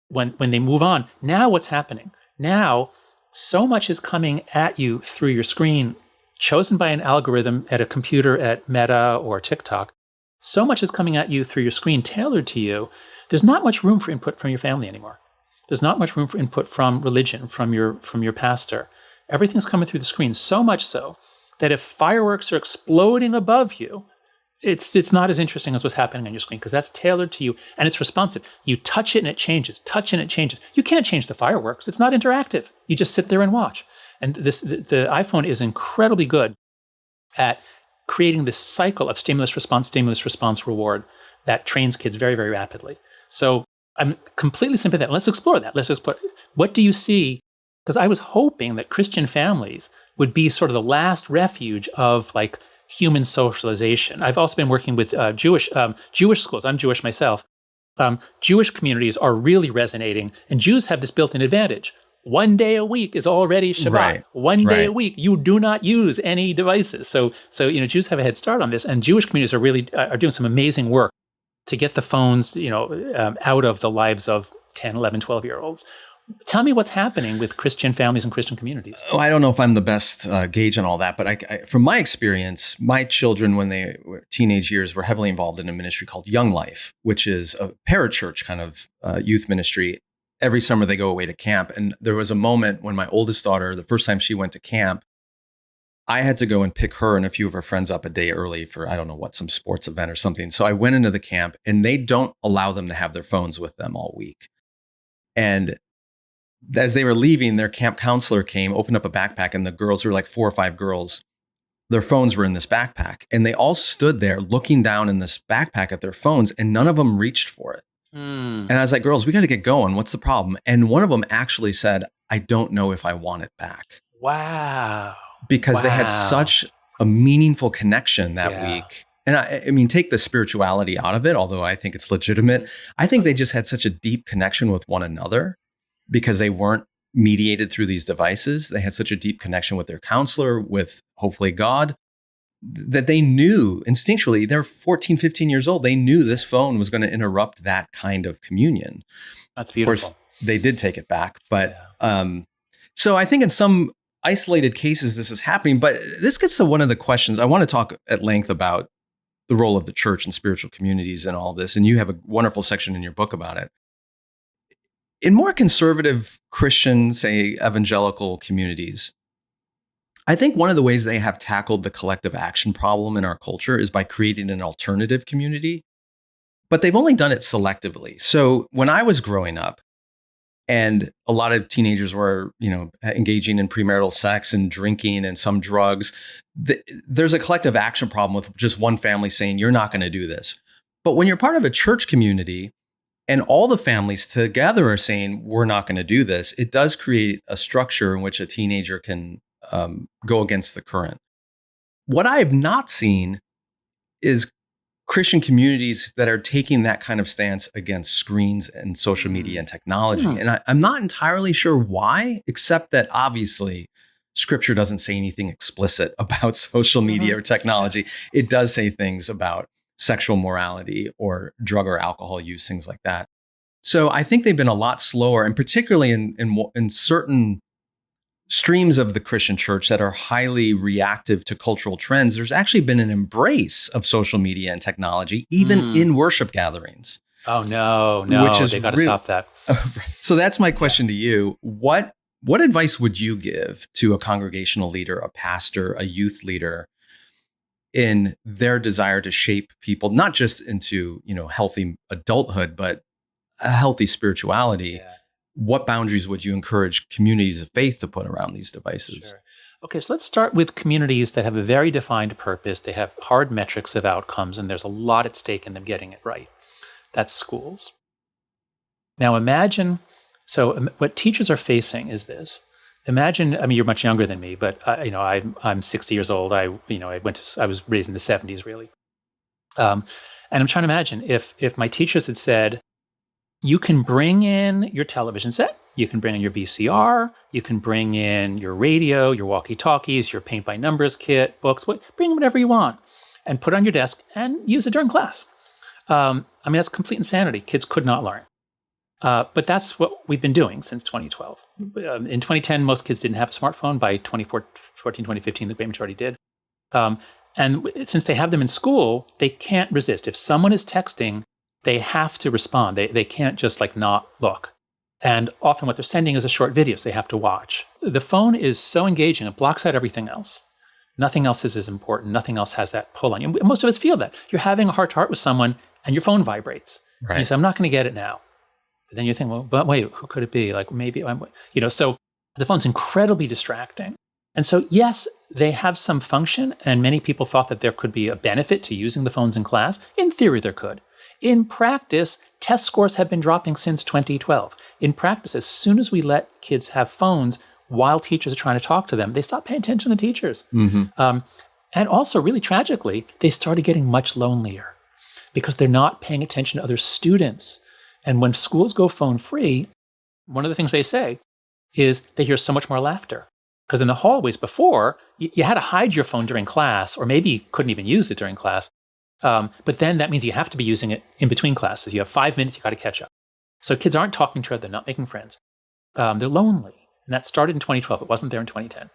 When they move on, now what's happening? Now, so much is coming at you through your screen, chosen by an algorithm at a computer at Meta or TikTok. So much is coming at you through your screen, tailored to you. There's not much room for input from your family anymore. There's not much room for input from religion, from your pastor. Everything's coming through the screen, so much so that if fireworks are exploding above you, it's not as interesting as what's happening on your screen because that's tailored to you and it's responsive. You touch it and it changes, touch it and it changes. You can't change the fireworks. It's not interactive. You just sit there and watch. And the iPhone is incredibly good at creating this cycle of stimulus, response, reward that trains kids very, very rapidly. So I'm completely sympathetic. Let's explore that. What do you see? Because I was hoping that Christian families would be sort of the last refuge of like human socialization. I've also been working with Jewish schools. I'm Jewish myself. Jewish communities are really resonating, and Jews have this built-in advantage. 1 day a week is already Shabbat. Right. One day a week, you do not use any devices. So Jews have a head start on this, and Jewish communities are really are doing some amazing work to get the phones, out of the lives of 10, 11, 12-year-olds. Tell me what's happening with Christian families and Christian communities. Oh, I don't know if I'm the best gauge on all that, but I, from my experience, my children, when they were teenage years, were heavily involved in a ministry called Young Life, which is a parachurch kind of youth ministry. Every summer they go away to camp. And there was a moment when my oldest daughter, the first time she went to camp, I had to go and pick her and a few of her friends up a day early for, I don't know what, some sports event or something. So I went into the camp, and they don't allow them to have their phones with them all week. And as they were leaving, their camp counselor came, opened up a backpack, and the girls, were like 4 or 5 girls, their phones were in this backpack. And they all stood there looking down in this backpack at their phones, and none of them reached for it. And I was like, girls, we got to get going. What's the problem? And one of them actually said, I don't know if I want it back. Wow. Because they had such a meaningful connection that week. And I mean, take the spirituality out of it, although I think it's legitimate. I think they just had such a deep connection with one another because they weren't mediated through these devices. They had such a deep connection with their counselor, with hopefully God, that they knew instinctually, they're 14, 15 years old. They knew this phone was going to interrupt that kind of communion. That's beautiful. Of course, they did take it back. But so I think in some isolated cases, this is happening. But this gets to one of the questions. I want to talk at length about the role of the church and spiritual communities and all this. And you have a wonderful section in your book about it. In more conservative Christian, say, evangelical communities, I think one of the ways they have tackled the collective action problem in our culture is by creating an alternative community, but they've only done it selectively. So when I was growing up, and a lot of teenagers were, engaging in premarital sex and drinking and some drugs, there's a collective action problem with just one family saying, you're not going to do this. But when you're part of a church community and all the families together are saying, we're not going to do this, it does create a structure in which a teenager can go against the current. What I have not seen is Christian communities that are taking that kind of stance against screens and social media and technology. And I'm not entirely sure why, except that obviously Scripture doesn't say anything explicit about social media or technology. It does say things about sexual morality or drug or alcohol use, things like that. So I think they've been a lot slower, and particularly in certain streams of the Christian church that are highly reactive to cultural trends, there's actually been an embrace of social media and technology, even in worship gatherings. Oh, no, which is they got to stop that. So that's my question to you. What advice would you give to a congregational leader, a pastor, a youth leader in their desire to shape people, not just into, healthy adulthood, but a healthy spirituality? Yeah. What boundaries would you encourage communities of faith to put around these devices? Sure. Okay, so let's start with communities that have a very defined purpose. They have hard metrics of outcomes, and there's a lot at stake in them getting it right. That's schools. Now imagine, so what teachers are facing is this. Imagine, you're much younger than me, but I'm 60 years old. I was raised in the 70s, really. And I'm trying to imagine if my teachers had said, you can bring in your television set, you can bring in your VCR, you can bring in your radio, your walkie-talkies, your paint by numbers kit, books, bring whatever you want and put it on your desk and use it during class. That's complete insanity. Kids could not learn. But that's what we've been doing since 2012. In 2010, most kids didn't have a smartphone. By 2014, 2015, the great majority did. And since they have them in school, they can't resist. If someone is texting, they have to respond. They can't just not look. And often what they're sending is a short video, so they have to watch. The phone is so engaging, it blocks out everything else. Nothing else is as important. Nothing else has that pull on you. Most of us feel that. You're having a heart-to-heart with someone and your phone vibrates. Right. And you say, I'm not going to get it now. But then you think, well, but wait, who could it be? Maybe, so the phone's incredibly distracting. And so, yes, they have some function, and many people thought that there could be a benefit to using the phones in class. In theory, there could. In practice, test scores have been dropping since 2012. In practice, as soon as we let kids have phones while teachers are trying to talk to them, they stop paying attention to the teachers. Mm-hmm. And also, really tragically, they started getting much lonelier because they're not paying attention to other students. And when schools go phone-free, one of the things they say is they hear so much more laughter. Because in the hallways before, you had to hide your phone during class, or maybe you couldn't even use it during class. But then that means you have to be using it in between classes. You have 5 minutes, you got to catch up. So kids aren't talking to each other, they're not making friends. They're lonely. And that started in 2012. It wasn't there in 2010.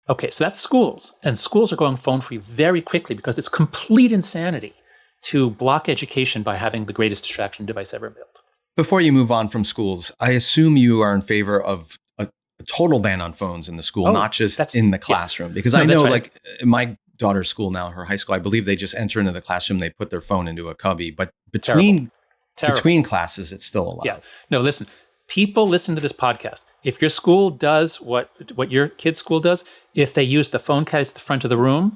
Okay, so that's schools. And schools are going phone-free very quickly because it's complete insanity to block education by having the greatest distraction device ever built. Before you move on from schools, I assume you are in favor of a total ban on phones in the school, not just in the classroom. Because No, I know, right. like my daughter's school now, her high school, I believe they just enter into the classroom, they put their phone into a cubby, but between classes, it's still allowed. Yeah. No, listen, people listen to this podcast. If your school does what your kid's school does, if they use the phone cat at the front of the room,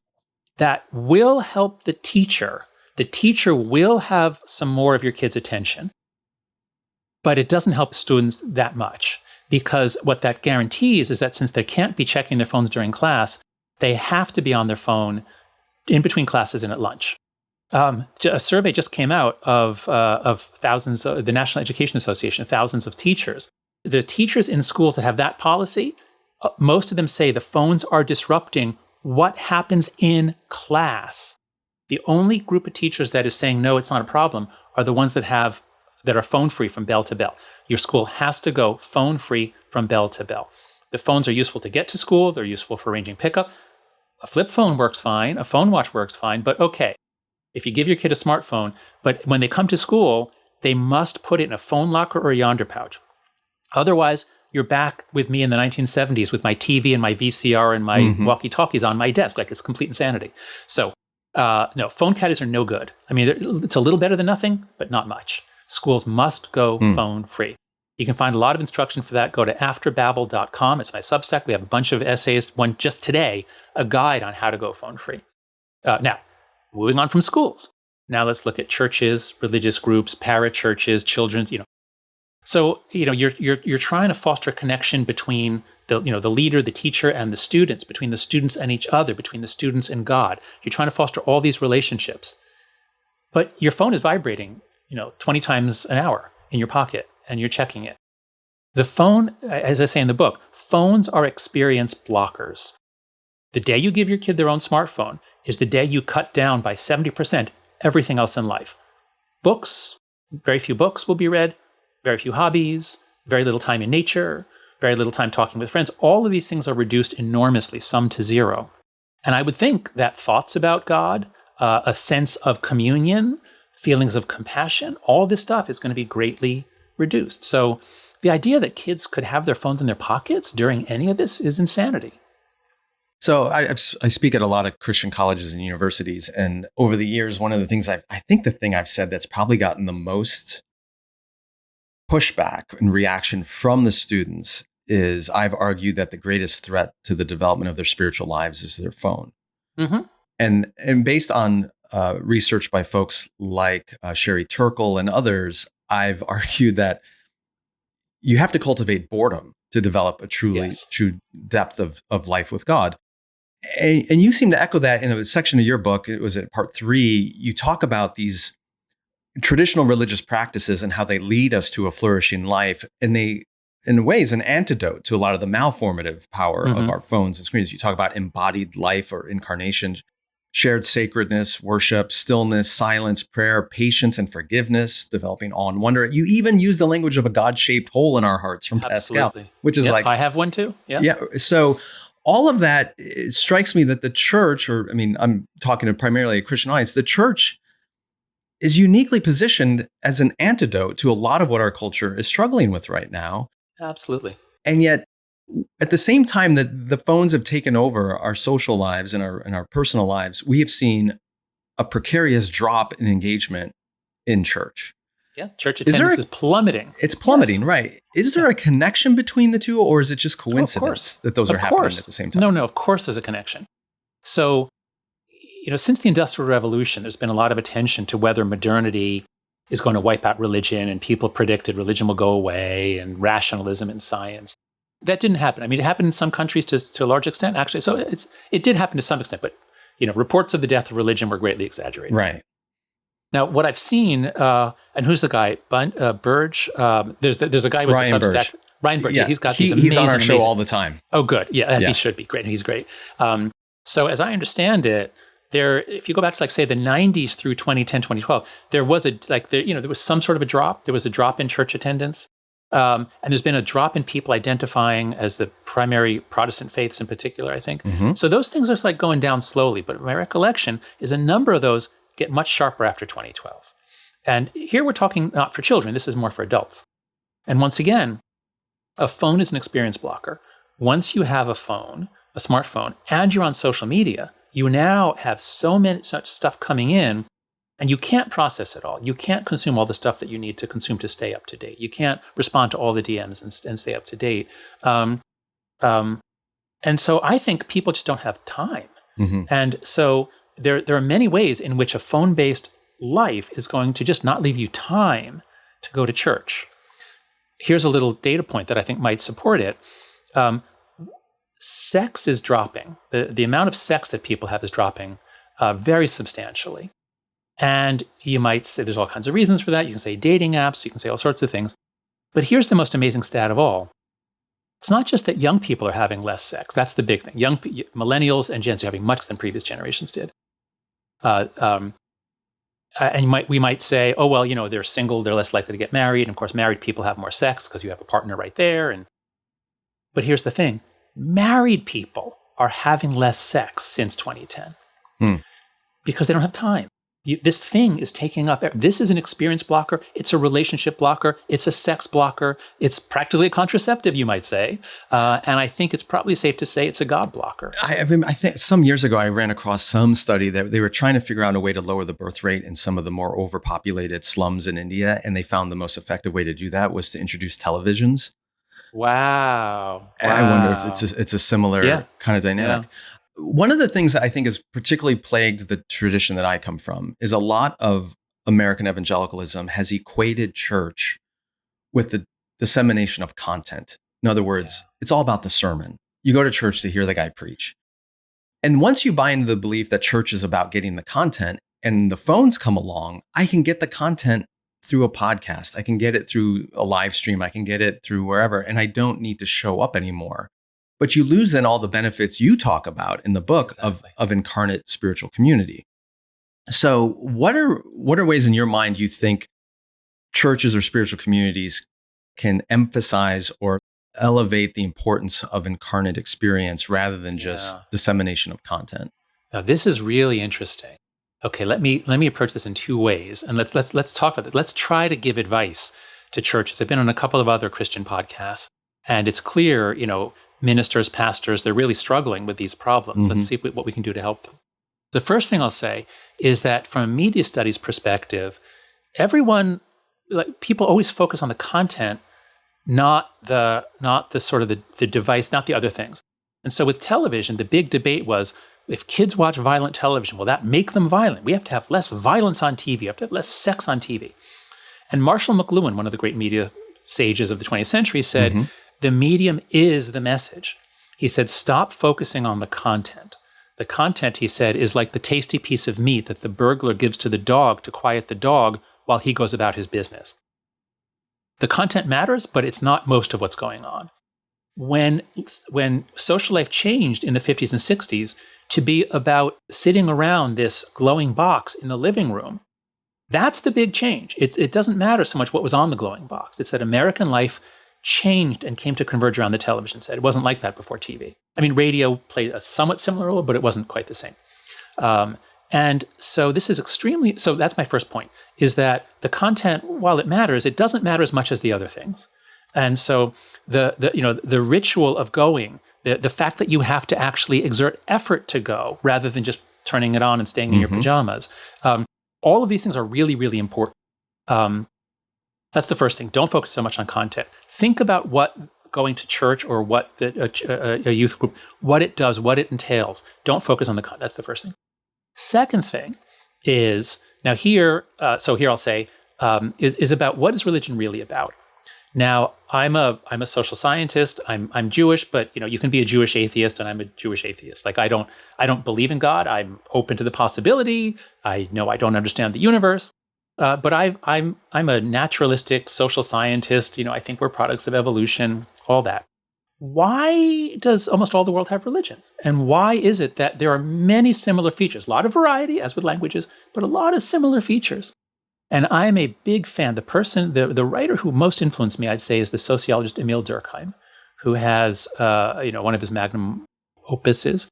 that will help the teacher. The teacher will have some more of your kid's attention, but it doesn't help students that much, because what that guarantees is that since they can't be checking their phones during class, they have to be on their phone in between classes and at lunch. A survey just came out of thousands, the National Education Association, thousands of teachers. The teachers in schools that have that policy, most of them say the phones are disrupting what happens in class. The only group of teachers that is saying, no, it's not a problem, are the ones that are phone-free from bell to bell. Your school has to go phone-free from bell to bell. The phones are useful to get to school. They're useful for arranging pickup. A flip phone works fine. A phone watch works fine. But okay, if you give your kid a smartphone, but when they come to school, they must put it in a phone locker or a yonder pouch. Otherwise, you're back with me in the 1970s with my TV and my VCR and my walkie-talkies on my desk. Like, it's complete insanity. So, no, phone caddies are no good. I mean, it's a little better than nothing, but not much. Schools must go phone-free. You can find a lot of instruction for that. Go to afterbabble.com. It's my Substack. We have a bunch of essays. One just today, a guide on how to go phone-free. Now, moving on from schools. Now let's look at churches, religious groups, parachurches, children's, So, you're trying to foster a connection between the leader, the teacher, and the students, between the students and each other, between the students and God. You're trying to foster all these relationships. But your phone is vibrating, 20 times an hour in your pocket, and you're checking it. The phone, as I say in the book, phones are experience blockers. The day you give your kid their own smartphone is the day you cut down by 70% everything else in life. Books, very few books will be read, very few hobbies, very little time in nature, very little time talking with friends. All of these things are reduced enormously, some to zero. And I would think that thoughts about God, a sense of communion, feelings of compassion, all this stuff is going to be greatly reduced. So the idea that kids could have their phones in their pockets during any of this is insanity. So I speak at a lot of Christian colleges and universities. And over the years, one of the things I think the thing I've said that's probably gotten the most pushback and reaction from the students is I've argued that the greatest threat to the development of their spiritual lives is their phone. Mm-hmm. And based on research by folks like Sherry Turkle and others, I've argued that you have to cultivate boredom to develop a true depth of life with God. And you seem to echo that in a section of your book. It was at part 3. You talk about these traditional religious practices and how they lead us to a flourishing life. And they, in ways, an antidote to a lot of the malformative power of our phones and screens. You talk about embodied life or incarnation, shared sacredness, worship, stillness, silence, prayer, patience, and forgiveness, developing awe and wonder. You even use the language of a God-shaped hole in our hearts from Pascal, which is like... I have one too. Yeah. So all of that, it strikes me that the church, I'm talking to primarily a Christian audience, the church is uniquely positioned as an antidote to a lot of what our culture is struggling with right now. Absolutely. And yet, at the same time that the phones have taken over our social lives and our personal lives, we have seen a precarious drop in engagement in church. Yeah, church attendance is plummeting. It's plummeting, right? Is there a connection between the two, or is it just coincidence that those are happening at the same time? No, of course there's a connection. So, since the Industrial Revolution, there's been a lot of attention to whether modernity is going to wipe out religion, and people predicted religion will go away, and rationalism in science. That didn't happen. I mean, it happened in some countries to a large extent, actually. So it did happen to some extent, but reports of the death of religion were greatly exaggerated. Right. Now, what I've seen, and who's the guy? Burge. There's a guy with a Substack. Ryan Burge. Yeah, he's got these amazing. He's on our show all the time. Oh, good. Yeah, as he should be. Great. He's great. So as I understand it, if you go back to say the 90s through 2010, 2012, there was there was some sort of a drop. There was a drop in church attendance. And there's been a drop in people identifying as the primary Protestant faiths in particular, I think. Mm-hmm. So those things are going down slowly. But my recollection is a number of those get much sharper after 2012. And here we're talking not for children. This is more for adults. And once again, a phone is an experience blocker. once you have a phone, a smartphone, and you're on social media, you now have so many such stuff coming in, and you can't process it all. You can't consume all the stuff that you need to consume to stay up to date. You can't respond to all the DMs and stay up to date. And so I think people just don't have time. Mm-hmm. And so there are many ways in which a phone-based life is going to just not leave you time to go to church. Here's a little data point that I think might support it. Sex is dropping. The amount of sex that people have is dropping very substantially. And you might say there's all kinds of reasons for that. You can say dating apps, you can say all sorts of things. But here's the most amazing stat of all. It's not just that young people are having less sex. That's the big thing. Millennials and Gen Z are having much less than previous generations did. And we might say, oh, well, they're single, they're less likely to get married. And of course, married people have more sex because you have a partner right there. But here's the thing. Married people are having less sex since 2010 because they don't have time. This thing is taking up, this is an experience blocker, it's a relationship blocker, it's a sex blocker, it's practically a contraceptive, you might say. And I think it's probably safe to say it's a God blocker. I think some years ago, I ran across some study that they were trying to figure out a way to lower the birth rate in some of the more overpopulated slums in India. And they found the most effective way to do that was to introduce televisions. Wow. And I wonder if it's a similar kind of dynamic. Yeah. One of the things that I think has particularly plagued the tradition that I come from is a lot of American evangelicalism has equated church with the dissemination of content. In other words, it's all about the sermon. You go to church to hear the guy preach. And once you buy into the belief that church is about getting the content and the phones come along, I can get the content through a podcast. I can get it through a live stream. I can get it through wherever, and I don't need to show up anymore. But you lose then all the benefits you talk about in the book of incarnate spiritual community. So what are ways in your mind you think churches or spiritual communities can emphasize or elevate the importance of incarnate experience rather than just dissemination of content? Now, this is really interesting. Okay, let me approach this in two ways, and let's talk about it. Let's try to give advice to churches. I've been on a couple of other Christian podcasts, and it's clear, ministers, pastors, they're really struggling with these problems. Mm-hmm. Let's see what we can do to help them. The first thing I'll say is that from a media studies perspective, people always focus on the content, not the sort of the device, not the other things. And so with television, the big debate was, if kids watch violent television, will that make them violent? We have to have less violence on TV. We have to have less sex on TV. And Marshall McLuhan, one of the great media sages of the 20th century, said, the medium is the message. He said, stop focusing on the content. The content, he said, is like the tasty piece of meat that the burglar gives to the dog to quiet the dog while he goes about his business. The content matters, but it's not most of what's going on. When social life changed in the 50s and 60s to be about sitting around this glowing box in the living room, that's the big change. It doesn't matter so much what was on the glowing box. It's that American life changed and came to converge around the television set. It wasn't like that before TV. I mean, radio played a somewhat similar role, but it wasn't quite the same. And so this is so that's my first point, is that the content, while it matters, it doesn't matter as much as the other things. And so the ritual of going, the fact that you have to actually exert effort to go rather than just turning it on and staying in your pajamas, all of these things are really, really important. That's the first thing. Don't focus so much on content. Think about what going to church or what a youth group, what it does, what it entails. Don't focus on the content. That's the first thing. Second thing is, now here I'll say, is about what is religion really about? Now, I'm a social scientist. I'm Jewish, but you can be a Jewish atheist, and I'm a Jewish atheist. Like I don't believe in God. I'm open to the possibility. I know I don't understand the universe. But I'm a naturalistic social scientist. I think we're products of evolution, all that. Why does almost all the world have religion? And why is it that there are many similar features? A lot of variety, as with languages, but a lot of similar features. And I'm a big fan. The writer who most influenced me, I'd say, is the sociologist Emile Durkheim, who has, one of his magnum opuses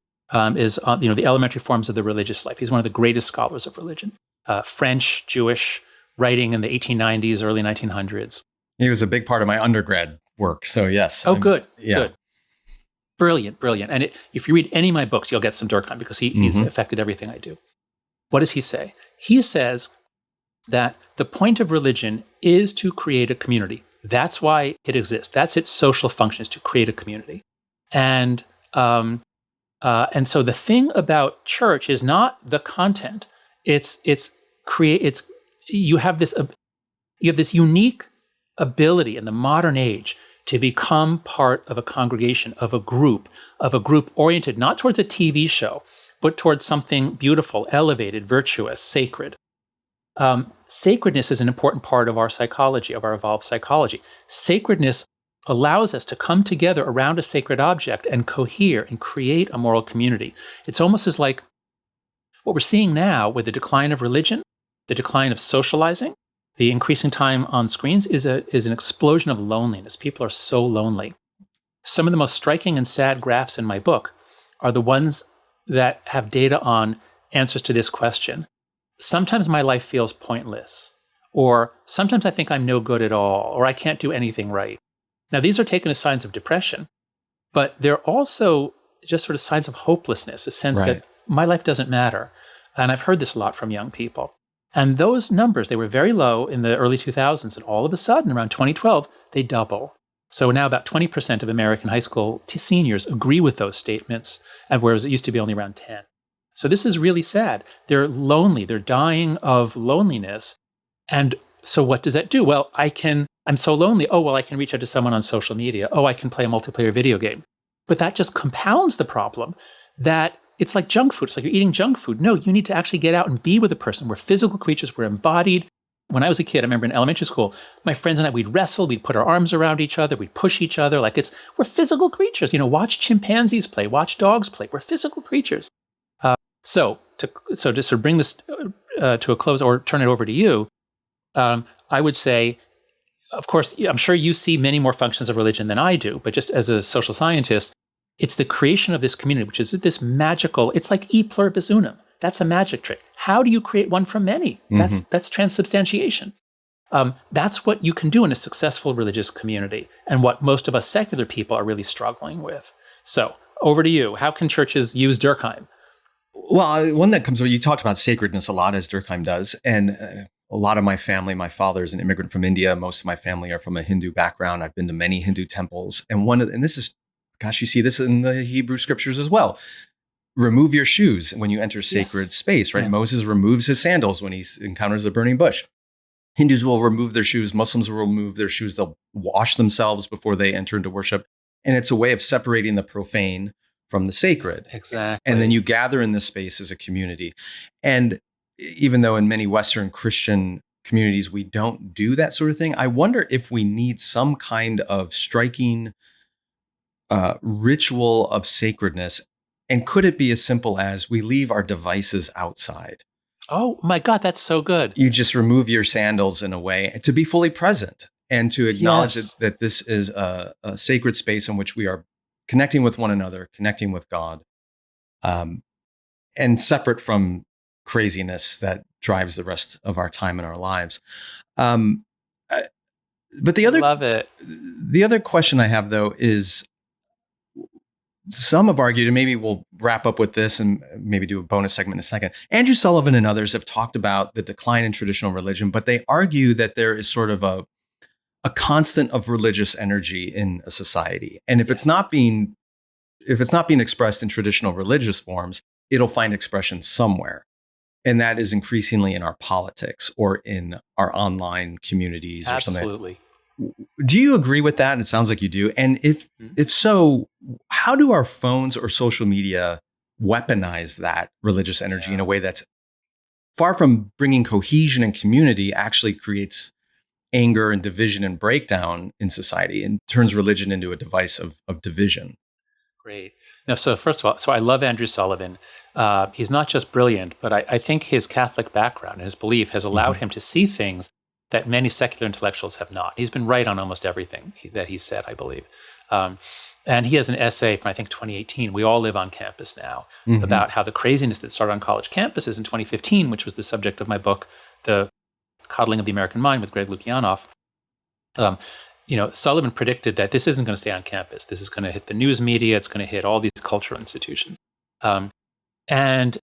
is on, the elementary forms of the religious life. He's one of the greatest scholars of religion. French, Jewish, writing in the 1890s, early 1900s. He was a big part of my undergrad work. So yes. Oh, good. Yeah. Good. Brilliant, brilliant. And if you read any of my books, you'll get some Durkheim because he's affected everything I do. What does he say? He says that the point of religion is to create a community. That's why it exists. That's its social function, is to create a community. And so the thing about church is not the content. You have this unique ability in the modern age to become part of a congregation, of a group oriented not towards a TV show, but towards something beautiful, elevated, virtuous, sacred. Sacredness is an important part of our psychology, of our evolved psychology. Sacredness allows us to come together around a sacred object and cohere and create a moral community. It's almost as like what we're seeing now with the decline of religion, the decline of socializing, the increasing time on screens is an explosion of loneliness. People are so lonely. Some of the most striking and sad graphs in my book are the ones that have data on answers to this question. Sometimes my life feels pointless, or sometimes I think I'm no good at all, or I can't do anything right. Now, these are taken as signs of depression, but they're also just sort of signs of hopelessness, a sense that my life doesn't matter. And I've heard this a lot from young people. And those numbers, they were very low in the early 2000s, and all of a sudden, around 2012, they double. So now about 20% of American high school seniors agree with those statements, and whereas it used to be only around 10. So this is really sad. They're lonely. They're dying of loneliness. And so what does that do? Well, I'm so lonely. Oh, well, I can reach out to someone on social media. Oh, I can play a multiplayer video game. But that just compounds the problem that it's like junk food. It's like you're eating junk food. No, you need to actually get out and be with a person. We're physical creatures. We're embodied. When I was a kid, I remember in elementary school, my friends and I, we'd wrestle, we'd put our arms around each other, we'd push each other. We're physical creatures. Watch chimpanzees play, watch dogs play. We're physical creatures. So to sort of bring this to a close or turn it over to you, I would say, of course, I'm sure you see many more functions of religion than I do, but just as a social scientist, it's the creation of this community, which is this magical, it's like e pluribus unum. That's a magic trick. How do you create one from many? That's transubstantiation. That's what you can do in a successful religious community, and what most of us secular people are really struggling with. So over to you. How can churches use Durkheim? Well, one that comes up, you talked about sacredness a lot, as Durkheim does. And a lot of my family, my father is an immigrant from India. Most of my family are from a Hindu background. I've been to many Hindu temples. And this is, gosh, you see this in the Hebrew scriptures as well. Remove your shoes when you enter sacred space, right? Yeah. Moses removes his sandals when he encounters the burning bush. Hindus will remove their shoes. Muslims will remove their shoes. They'll wash themselves before they enter into worship. And it's a way of separating the profane from the sacred. Exactly. And then you gather in this space as a community. And even though in many Western Christian communities, we don't do that sort of thing, I wonder if we need some kind of striking ritual of sacredness. And could it be as simple as we leave our devices outside? Oh my God, that's so good. You just remove your sandals in a way to be fully present and to acknowledge that this is a sacred space in which we are connecting with one another, connecting with God, and separate from craziness that drives the rest of our time in our lives. But Love it. The other question I have, though, is some have argued, and maybe we'll wrap up with this and maybe do a bonus segment in a second. Andrew Sullivan and others have talked about the decline in traditional religion, but they argue that there is sort of a constant of religious energy in a society. And if it's not being expressed in traditional religious forms, it'll find expression somewhere. And that is increasingly in our politics or in our online communities or something. Absolutely. Do you agree with that? And it sounds like you do. And if so, how do our phones or social media weaponize that religious energy in a way that's far from bringing cohesion and community, actually creates anger and division and breakdown in society and turns religion into a device of division? Great. Now, so first of all, I love Andrew Sullivan. He's not just brilliant, but I think his Catholic background and his belief has allowed him to see things that many secular intellectuals have not. He's been right on almost everything that he said, I believe. And he has an essay from, I think, 2018, We All Live on Campus Now, about how the craziness that started on college campuses in 2015, which was the subject of my book, The Coddling of the American Mind with Greg Lukianoff, Sullivan predicted that this isn't going to stay on campus. This is going to hit the news media. It's going to hit all these cultural institutions. And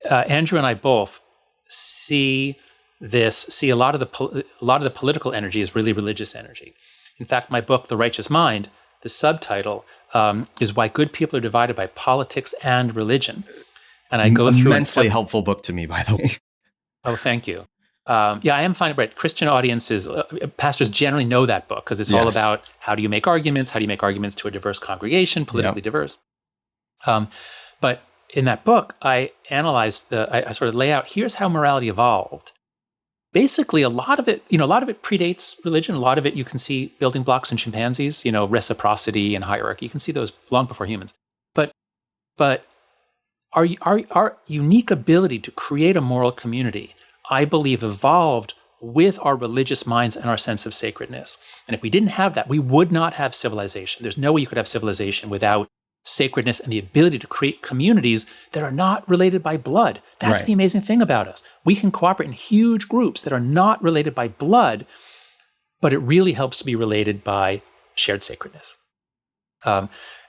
Andrew and I both see a lot of the political energy is really religious energy. In fact, my book, The Righteous Mind, the subtitle is Why Good People Are Divided by Politics and Religion. And I go through immensely helpful book to me, by the way. Oh, thank you. I am finding right. Christian audiences, pastors generally know that book because it's all about how do you make arguments, to a diverse congregation, politically diverse. But in that book, I analyze I sort of lay out, here's how morality evolved. Basically, a lot of it predates religion. A lot of it you can see building blocks in chimpanzees, reciprocity and hierarchy. You can see those long before humans. But our unique ability to create a moral community, I believe, evolved with our religious minds and our sense of sacredness. And if we didn't have that, we would not have civilization. There's no way you could have civilization without sacredness and the ability to create communities that are not related by blood. That's the amazing thing about us. We can cooperate in huge groups that are not related by blood, but it really helps to be related by shared sacredness.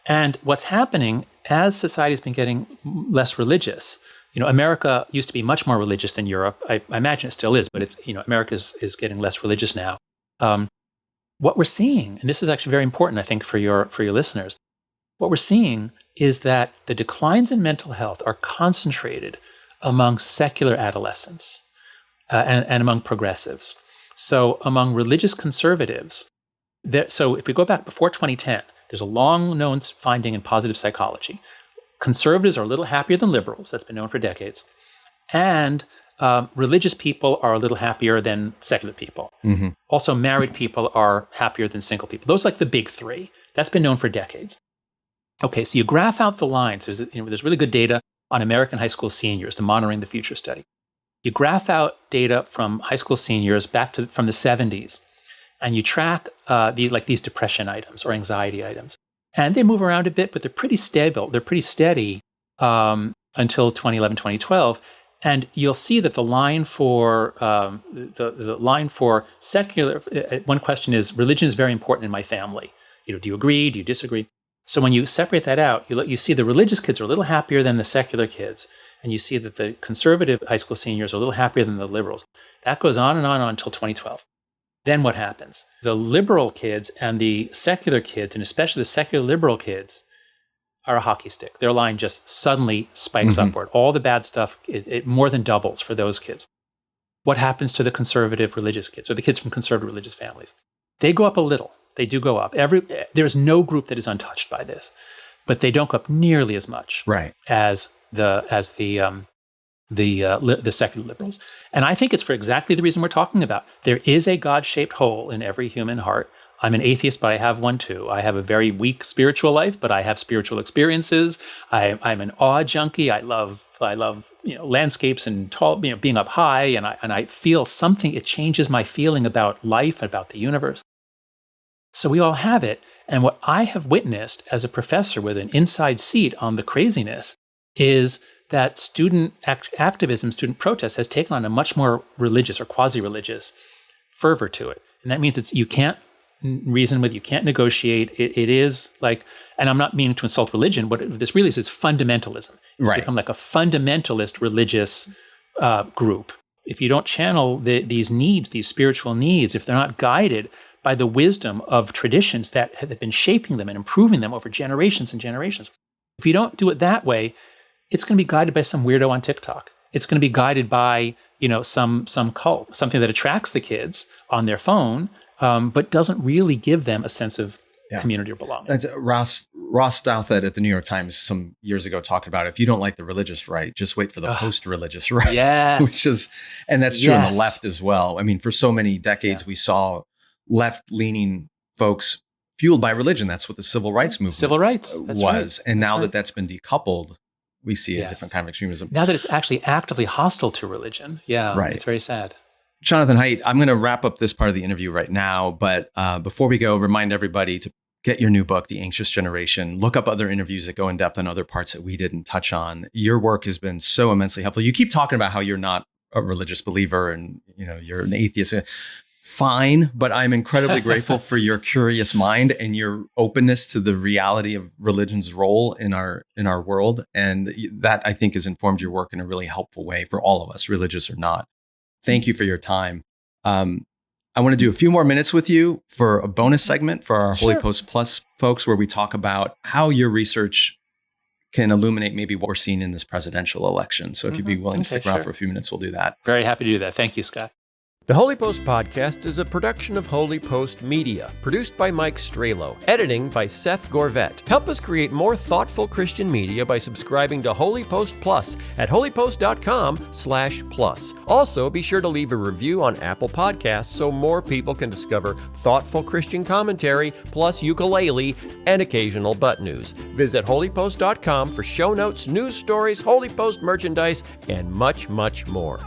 And what's happening as society's been getting less religious, America used to be much more religious than Europe. I imagine it still is, but it's, America is getting less religious now. What we're seeing, and this is actually very important, I think, for your listeners, what we're seeing is that the declines in mental health are concentrated among secular adolescents and among progressives. So among religious conservatives, so if we go back before 2010, there's a long-known finding in positive psychology. Conservatives are a little happier than liberals. That's been known for decades. And religious people are a little happier than secular people. Mm-hmm. Also, married people are happier than single people. Those are like the big three. That's been known for decades. Okay, so you graph out the lines. There's really good data on American high school seniors, the Monitoring the Future study. You graph out data from high school seniors from the 70s, and you track these depression items or anxiety items. And they move around a bit, but they're pretty stable. They're pretty steady until 2011, 2012. And you'll see that the line for the line for secular, one question is, religion is very important in my family. Do you agree? Do you disagree? So when you separate that out, you see the religious kids are a little happier than the secular kids. And you see that the conservative high school seniors are a little happier than the liberals. That goes on and on until 2012. Then what happens? The liberal kids and the secular kids, and especially the secular liberal kids, are a hockey stick. Their line just suddenly spikes upward. All the bad stuff, it more than doubles for those kids. What happens to the conservative religious kids, or the kids from conservative religious families? They go up a little. They do go up. There's no group that is untouched by this, but they don't go up nearly as much as the secular liberals. And I think it's for exactly the reason we're talking about. There is a God-shaped hole in every human heart. I'm an atheist, but I have one too. I have a very weak spiritual life, but I have spiritual experiences. I'm an awe junkie. I love landscapes and tall, being up high, and I feel something. It changes my feeling about life, about the universe. So we all have it. And what I have witnessed as a professor with an inside seat on the craziness is that student activism, student protest has taken on a much more religious or quasi-religious fervor to it. And that means you can't reason with, you can't negotiate. It is like, and I'm not meaning to insult religion, what this really is, it's fundamentalism. It's become like a fundamentalist religious group. If you don't channel these needs, these spiritual needs, if they're not guided by the wisdom of traditions that have been shaping them and improving them over generations and generations, if you don't do it that way, it's going to be guided by some weirdo on TikTok. It's going to be guided by, some cult, something that attracts the kids on their phone, but doesn't really give them a sense of community or belonging. That's Ross Douthat at the New York Times some years ago talked about, if you don't like the religious right, just wait for the post-religious right. Yes. And that's true on the left as well. I mean, for so many decades, we saw left-leaning folks fueled by religion. That's what the civil rights movement was. Right. And now that's been decoupled, we see a different kind of extremism. Now that it's actually actively hostile to religion. It's very sad. Jonathan Haidt, I'm going to wrap up this part of the interview right now, but before we go, remind everybody to get your new book, The Anxious Generation. Look up other interviews that go in depth on other parts that we didn't touch on. Your work has been so immensely helpful. You keep talking about how you're not a religious believer and you're an atheist. fine, but I'm incredibly grateful for your curious mind and your openness to the reality of religion's role in our world. And that, I think, has informed your work in a really helpful way for all of us, religious or not. Thank you for your time. I want to do a few more minutes with you for a bonus segment for our Holy Post Plus folks, where we talk about how your research can illuminate maybe what we're seeing in this presidential election. So if you'd be willing to stick around for a few minutes, we'll do that. Very happy to do that. Thank you, Skye. The Holy Post Podcast is a production of Holy Post Media, produced by Mike Strelo, editing by Seth Gorvet. Help us create more thoughtful Christian media by subscribing to Holy Post Plus at holypost.com/plus. Also, be sure to leave a review on Apple Podcasts so more people can discover thoughtful Christian commentary, plus ukulele and occasional butt news. Visit holypost.com for show notes, news stories, Holy Post merchandise, and much, much more.